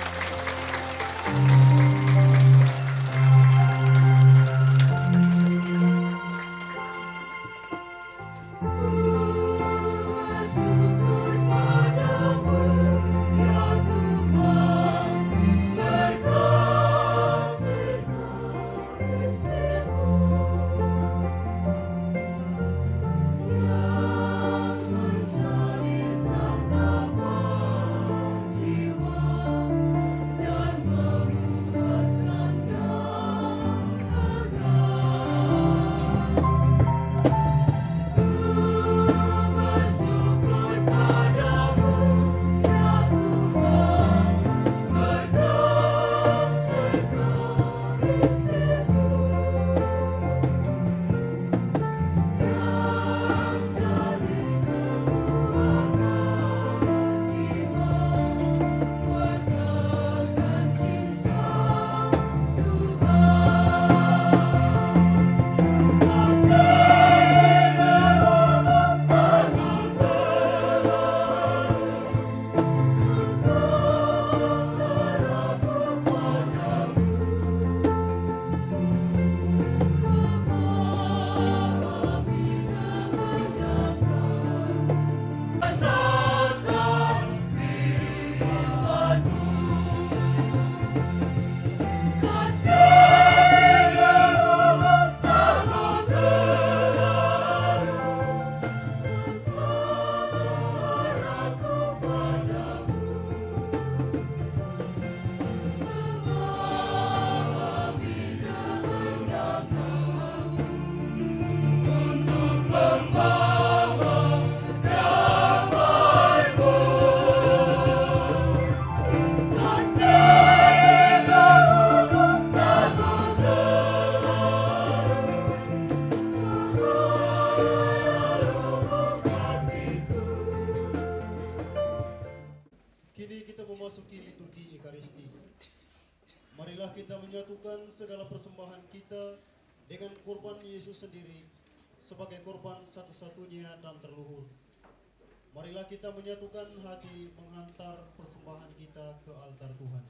segala persembahan kita dengan kurban Yesus sendiri sebagai kurban satu-satunya dan terluhur. Marilah kita menyatukan hati menghantar persembahan kita ke altar Tuhan.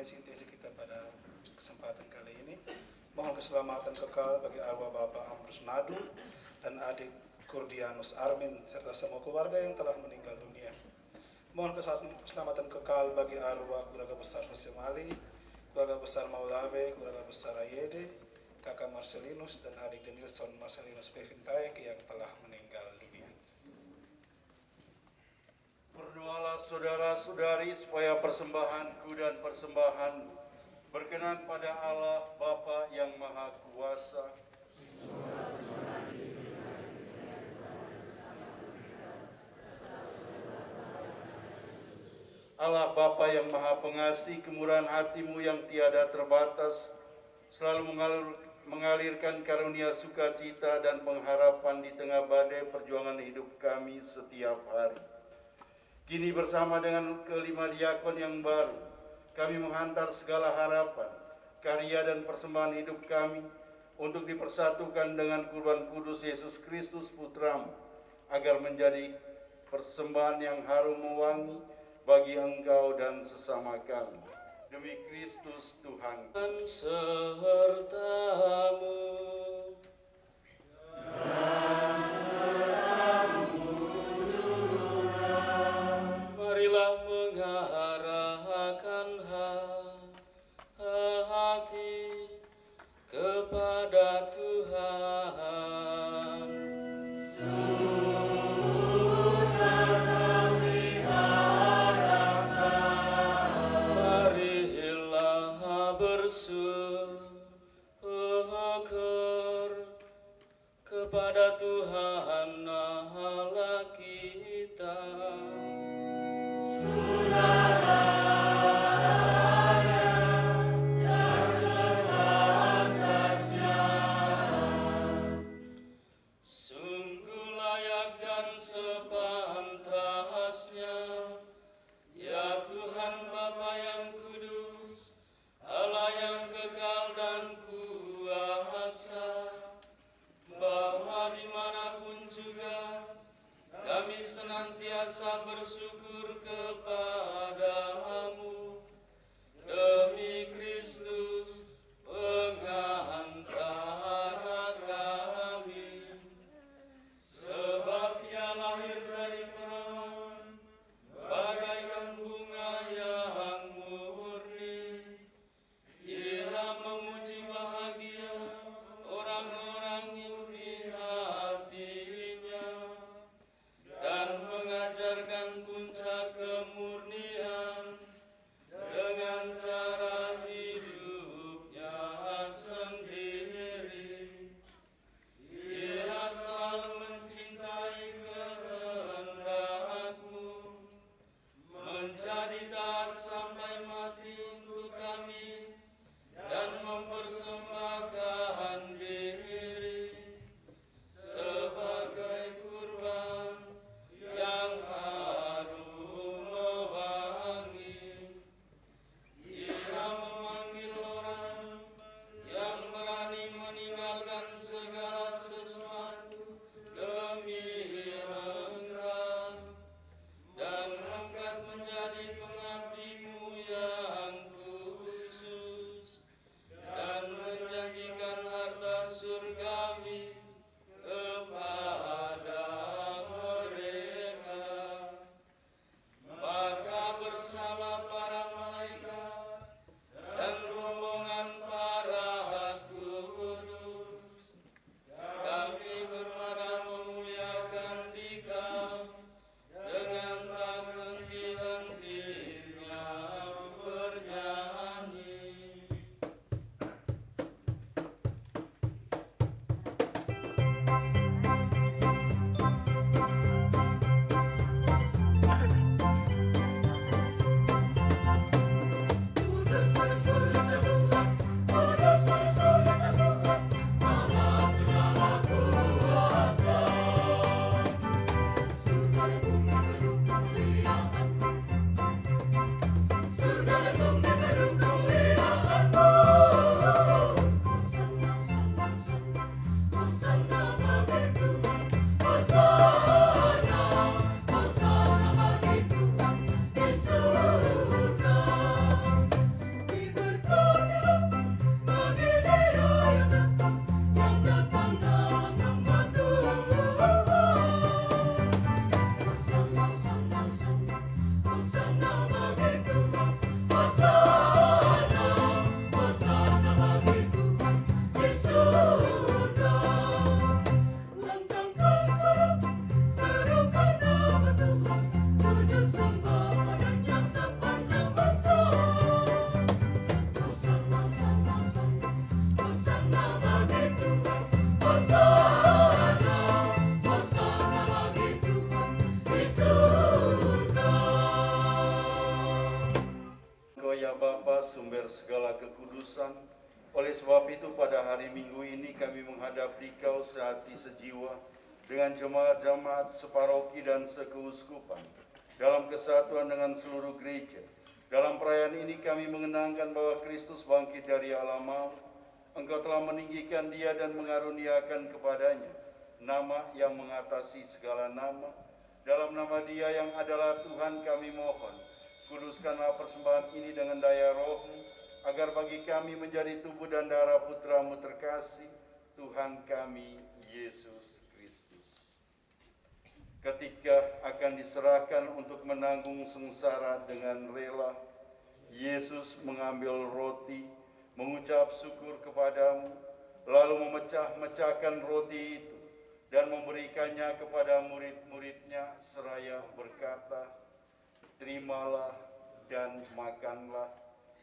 Intensi kita pada kesempatan kali ini, mohon keselamatan kekal bagi arwah Bapak Ambrus Nadu dan adik Kurdianus Armin serta semua keluarga yang telah meninggal dunia. Mohon keselamatan kekal bagi arwah keluarga besar Hussein Ali, keluarga besar Maulabe, keluarga besar Ayede, kakak Marcelinus dan adik Denilson Marcelinus Pevintaek yang telah meninggal dunia. Berdoalah saudara-saudari supaya persembahanku dan persembahan berkenan pada Allah Bapa yang Maha Kuasa. Allah Bapa yang Maha Pengasih, kemurahan hatimu yang tiada terbatas, selalu mengalirkan karunia sukacita dan pengharapan di tengah badai perjuangan hidup kami setiap hari. Kini bersama dengan kelima diakon yang baru, kami menghantar segala harapan, karya dan persembahan hidup kami untuk dipersatukan dengan kurban kudus Yesus Kristus Putramu, agar menjadi persembahan yang harum mewangi bagi Engkau dan sesama kami. Demi Kristus Tuhan. Sertamu. Marilah mengarahkan hati kepada Tuhan. Marilah bersyukur kepada Tuhan Allah kita. Sungguh layak dan sepantasnya, ya Tuhan Bapa yang kudus, Allah yang kekal dan kuasa, bahwa dimanapun ajar segala kekudusan. Oleh sebab itu pada hari Minggu ini kami menghadap Dikau sehati sejiwa dengan jemaat-jemaat separoki dan sekeuskupan dalam kesatuan dengan seluruh gereja. Dalam perayaan ini kami mengenangkan bahwa Kristus bangkit dari alam maut. Engkau telah meninggikan Dia dan mengaruniakan kepadanya nama yang mengatasi segala nama. Dalam nama Dia yang adalah Tuhan kami mohon, kuduskanlah persembahan ini dengan daya Roh-Mu, agar bagi kami menjadi tubuh dan darah Putra-Mu terkasih, Tuhan kami Yesus Kristus. Ketika akan diserahkan untuk menanggung sengsara dengan rela, Yesus mengambil roti, mengucap syukur kepadamu, lalu memecah-mecahkan roti itu dan memberikannya kepada murid-muridnya seraya berkata, "Terimalah dan makanlah,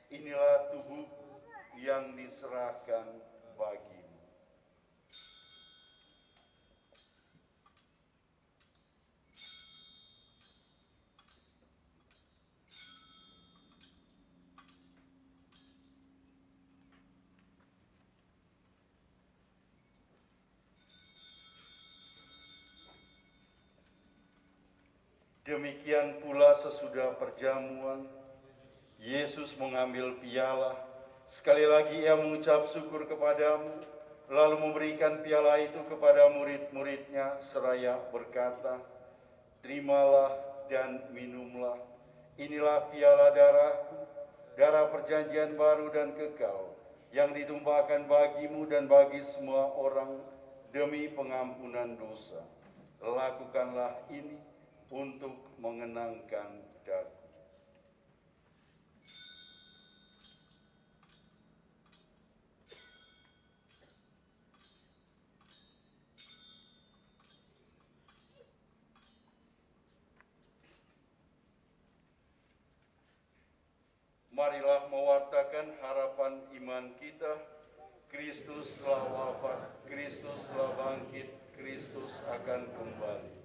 inilah tubuhku yang diserahkan bagimu." Demikian pula sesudah perjamuan, Yesus mengambil piala. Sekali lagi Ia mengucap syukur kepadamu, lalu memberikan piala itu kepada murid-muridnya seraya berkata, "Terimalah dan minumlah. Inilah piala darahku, darah perjanjian baru dan kekal, yang ditumpahkan bagimu dan bagi semua orang demi pengampunan dosa. Lakukanlah ini untuk mengenangkan daku." Marilah mewartakan harapan iman kita. Kristus telah wafat, Kristus telah bangkit, Kristus akan kembali.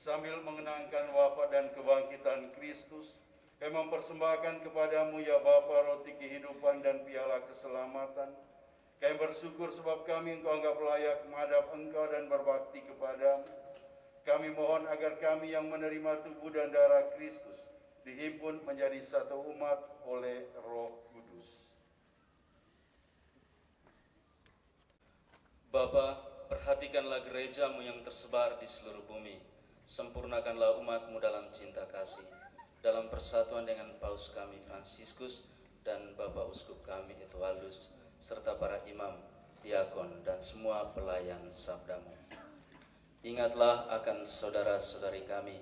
Sambil mengenangkan wafat dan kebangkitan Kristus, kami mempersembahkan kepadamu ya Bapa roti kehidupan dan piala keselamatan. Kami bersyukur sebab kami Engkau anggap layak menghadap Engkau dan berbakti kepadamu. Kami mohon agar kami yang menerima tubuh dan darah Kristus dihimpun menjadi satu umat oleh Roh Kudus. Bapa, perhatikanlah gerejamu yang tersebar di seluruh bumi. Sempurnakanlah umatmu dalam cinta kasih, dalam persatuan dengan Paus kami Fransiskus dan Bapak Uskup kami Etualdus, serta para imam, diakon, dan semua pelayan sabdamu. Ingatlah akan saudara-saudari kami,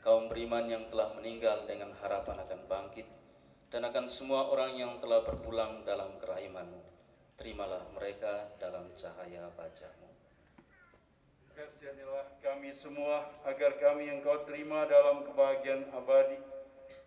kaum beriman yang telah meninggal dengan harapan akan bangkit, dan akan semua orang yang telah berpulang dalam kerahimanmu. Terimalah mereka dalam cahaya wajah-Mu. Kasihanilah kami semua, agar kami Engkau terima dalam kebahagiaan abadi,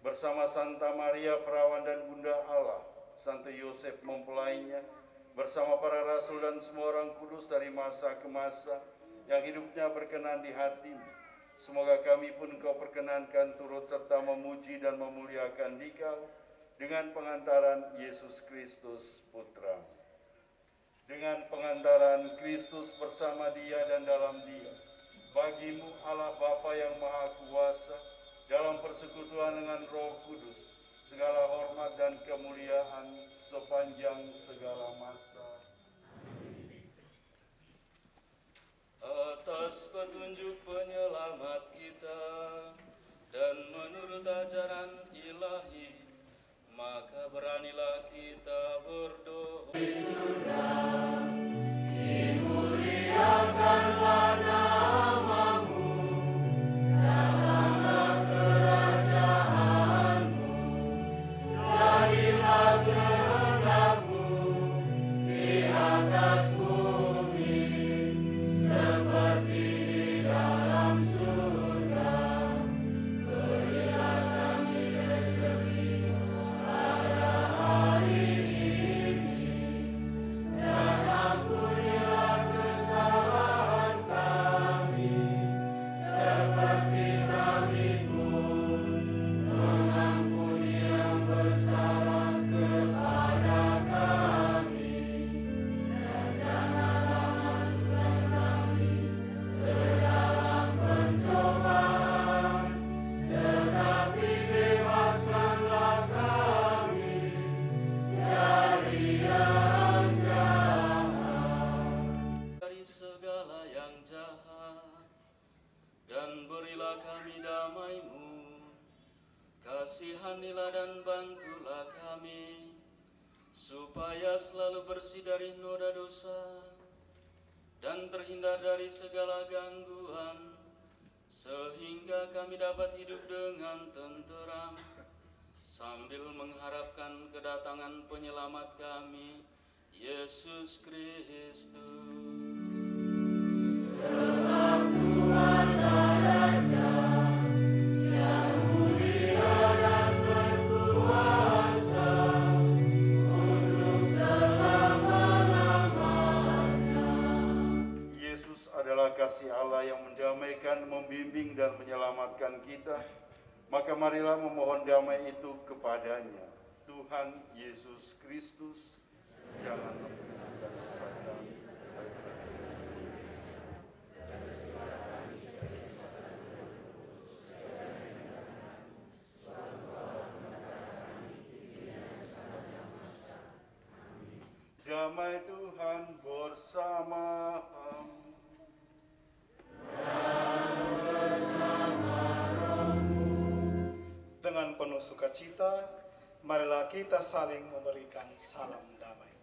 bersama Santa Maria Perawan dan Bunda Allah, Santo Yosef mempelainya, bersama para rasul dan semua orang kudus dari masa ke masa, yang hidupnya berkenan di hati-Mu. Semoga kami pun Engkau perkenankan turut serta memuji dan memuliakan Dikau dengan pengantaran Yesus Kristus Putra-Mu. Dengan pengantaran Kristus bersama Dia dan dalam Dia, bagi-Mu Allah Bapa yang Maha Kuasa, dalam persekutuan dengan Roh Kudus, segala hormat dan kemuliaan sepanjang segala masa. Atas petunjuk penyelamat kita dan menurut ajaran ilahi, maka beranilah kita berdoa. Dimuliakanlah namamu, datanglah kerajaanmu, jadilah kehendakmu di atas bumi seperti di dalam surga. Berilah kami rezeki pada hari ini, dan dan berilah kami damai-Mu. Kasihanilah dan bantulah kami, supaya selalu bersih dari noda dosa dan terhindar dari segala gangguan, sehingga kami dapat hidup dengan tenteram sambil mengharapkan kedatangan penyelamat kami, Yesus Kristus. Sebab Tuhan Raja yang mulia dan berkuasa untuk selama-lamanya. Yesus adalah kasih Allah yang mendamaikan, membimbing, dan menyelamatkan kita. Maka marilah memohon damai itu kepadanya. Tuhan Yesus Kristus, janganlah menyenangkan kepada kami. Damai Tuhan bersama-Mu. Dengan penuh sukacita, marilah kita saling memberikan salam damai.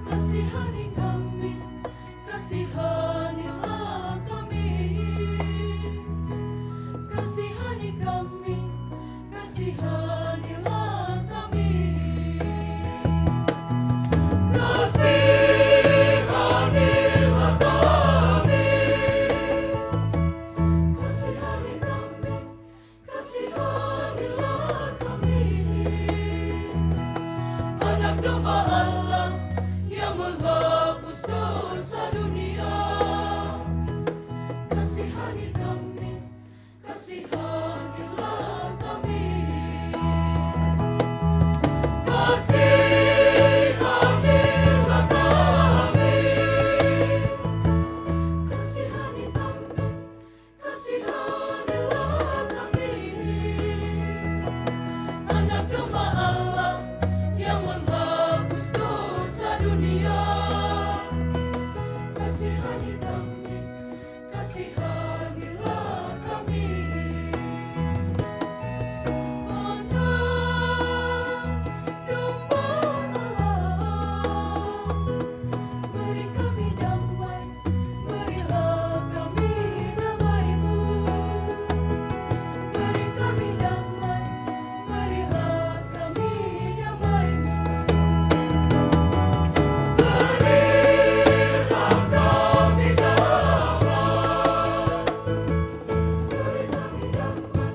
Kasihani kami, kasihanilah kami. Kasihani kami, kasihanilah kami. Kasihanilah kami. Kasihani kami, kasihanilah kami. Anak domba Allah yang menghapus dosa dunia. Kasihani kami, kasihanilah kami. Kasihanilah kami. Kasihani kami, kasihanilah kami. Anak domba Allah yang menghapus dosa dunia. Kasihani kami, kasihanilah kami. Anak domba Allah, beri kami damai, berilah kami damai-Mu. Beri kami damai, berilah kami damai-Mu. Berilah kami damai, beri kami damai,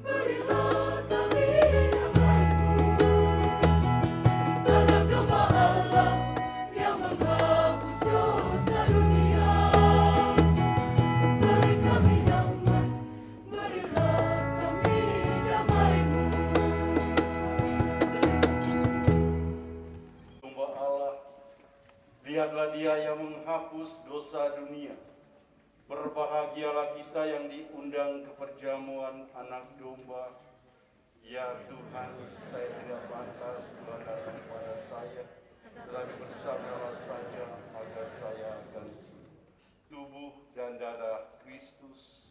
berilah kami damai-Mu. Anak domba Allah yang menghapus dosa dunia. Beri kami damai, berilah kami damai-Mu. Domba Allah, lihatlah Dia yang menghapus dosa dunia. Berbahagialah kita yang diundang ke perjamuan anak domba. Ya Tuhan, saya tidak pantas Tuhan datang kepada saya, tetapi bersabdalah saja, maka saya akan sembuh. Tubuh dan darah Kristus.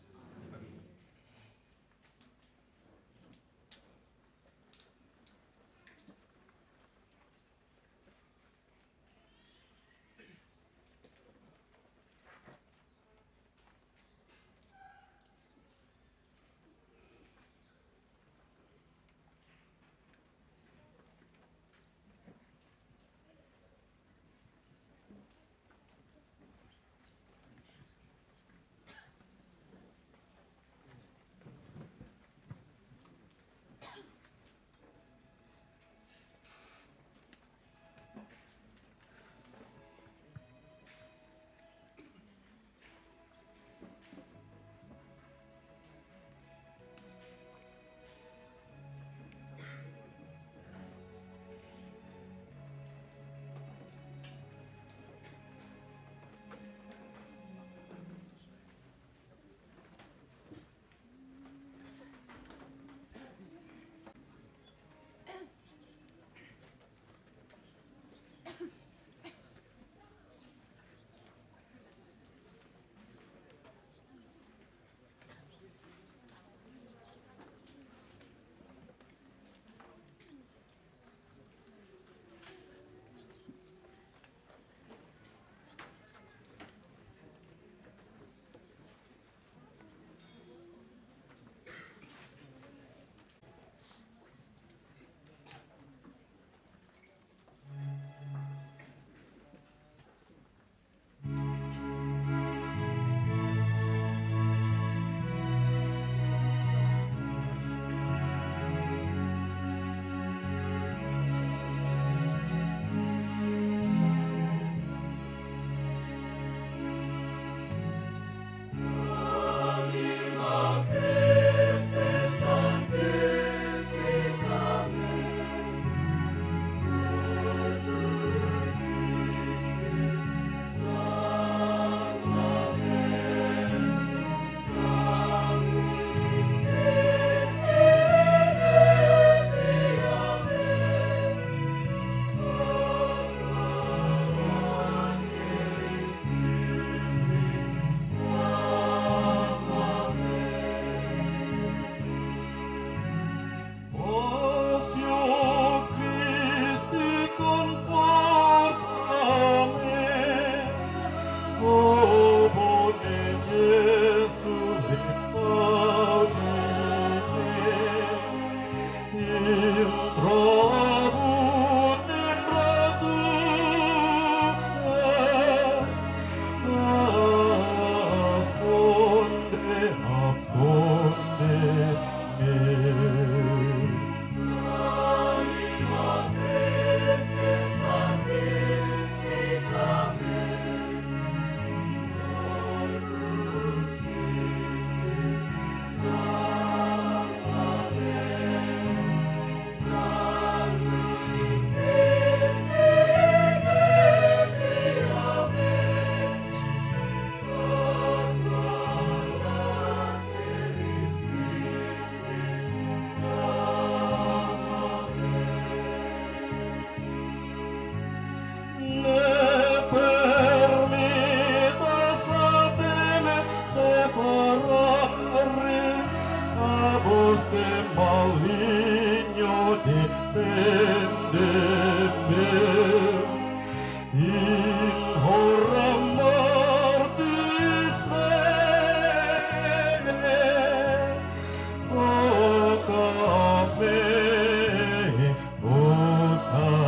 maligno defendeme in hora mortis mene, vocame, vocame.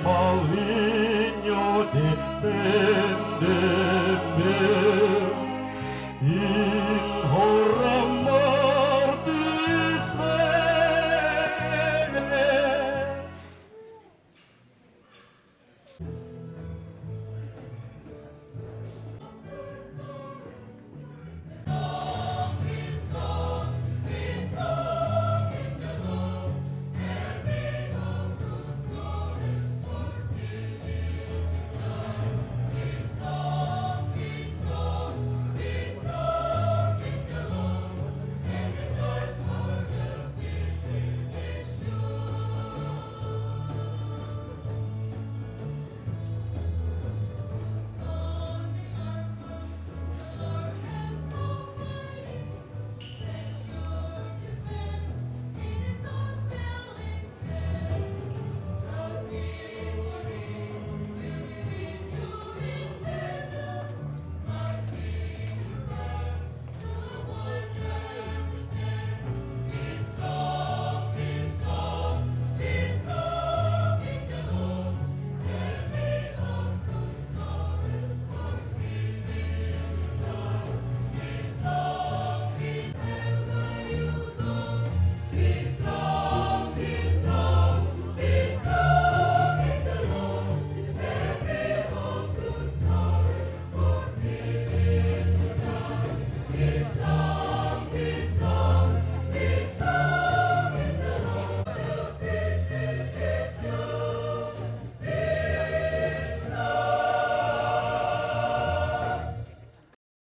Maligno defendeme.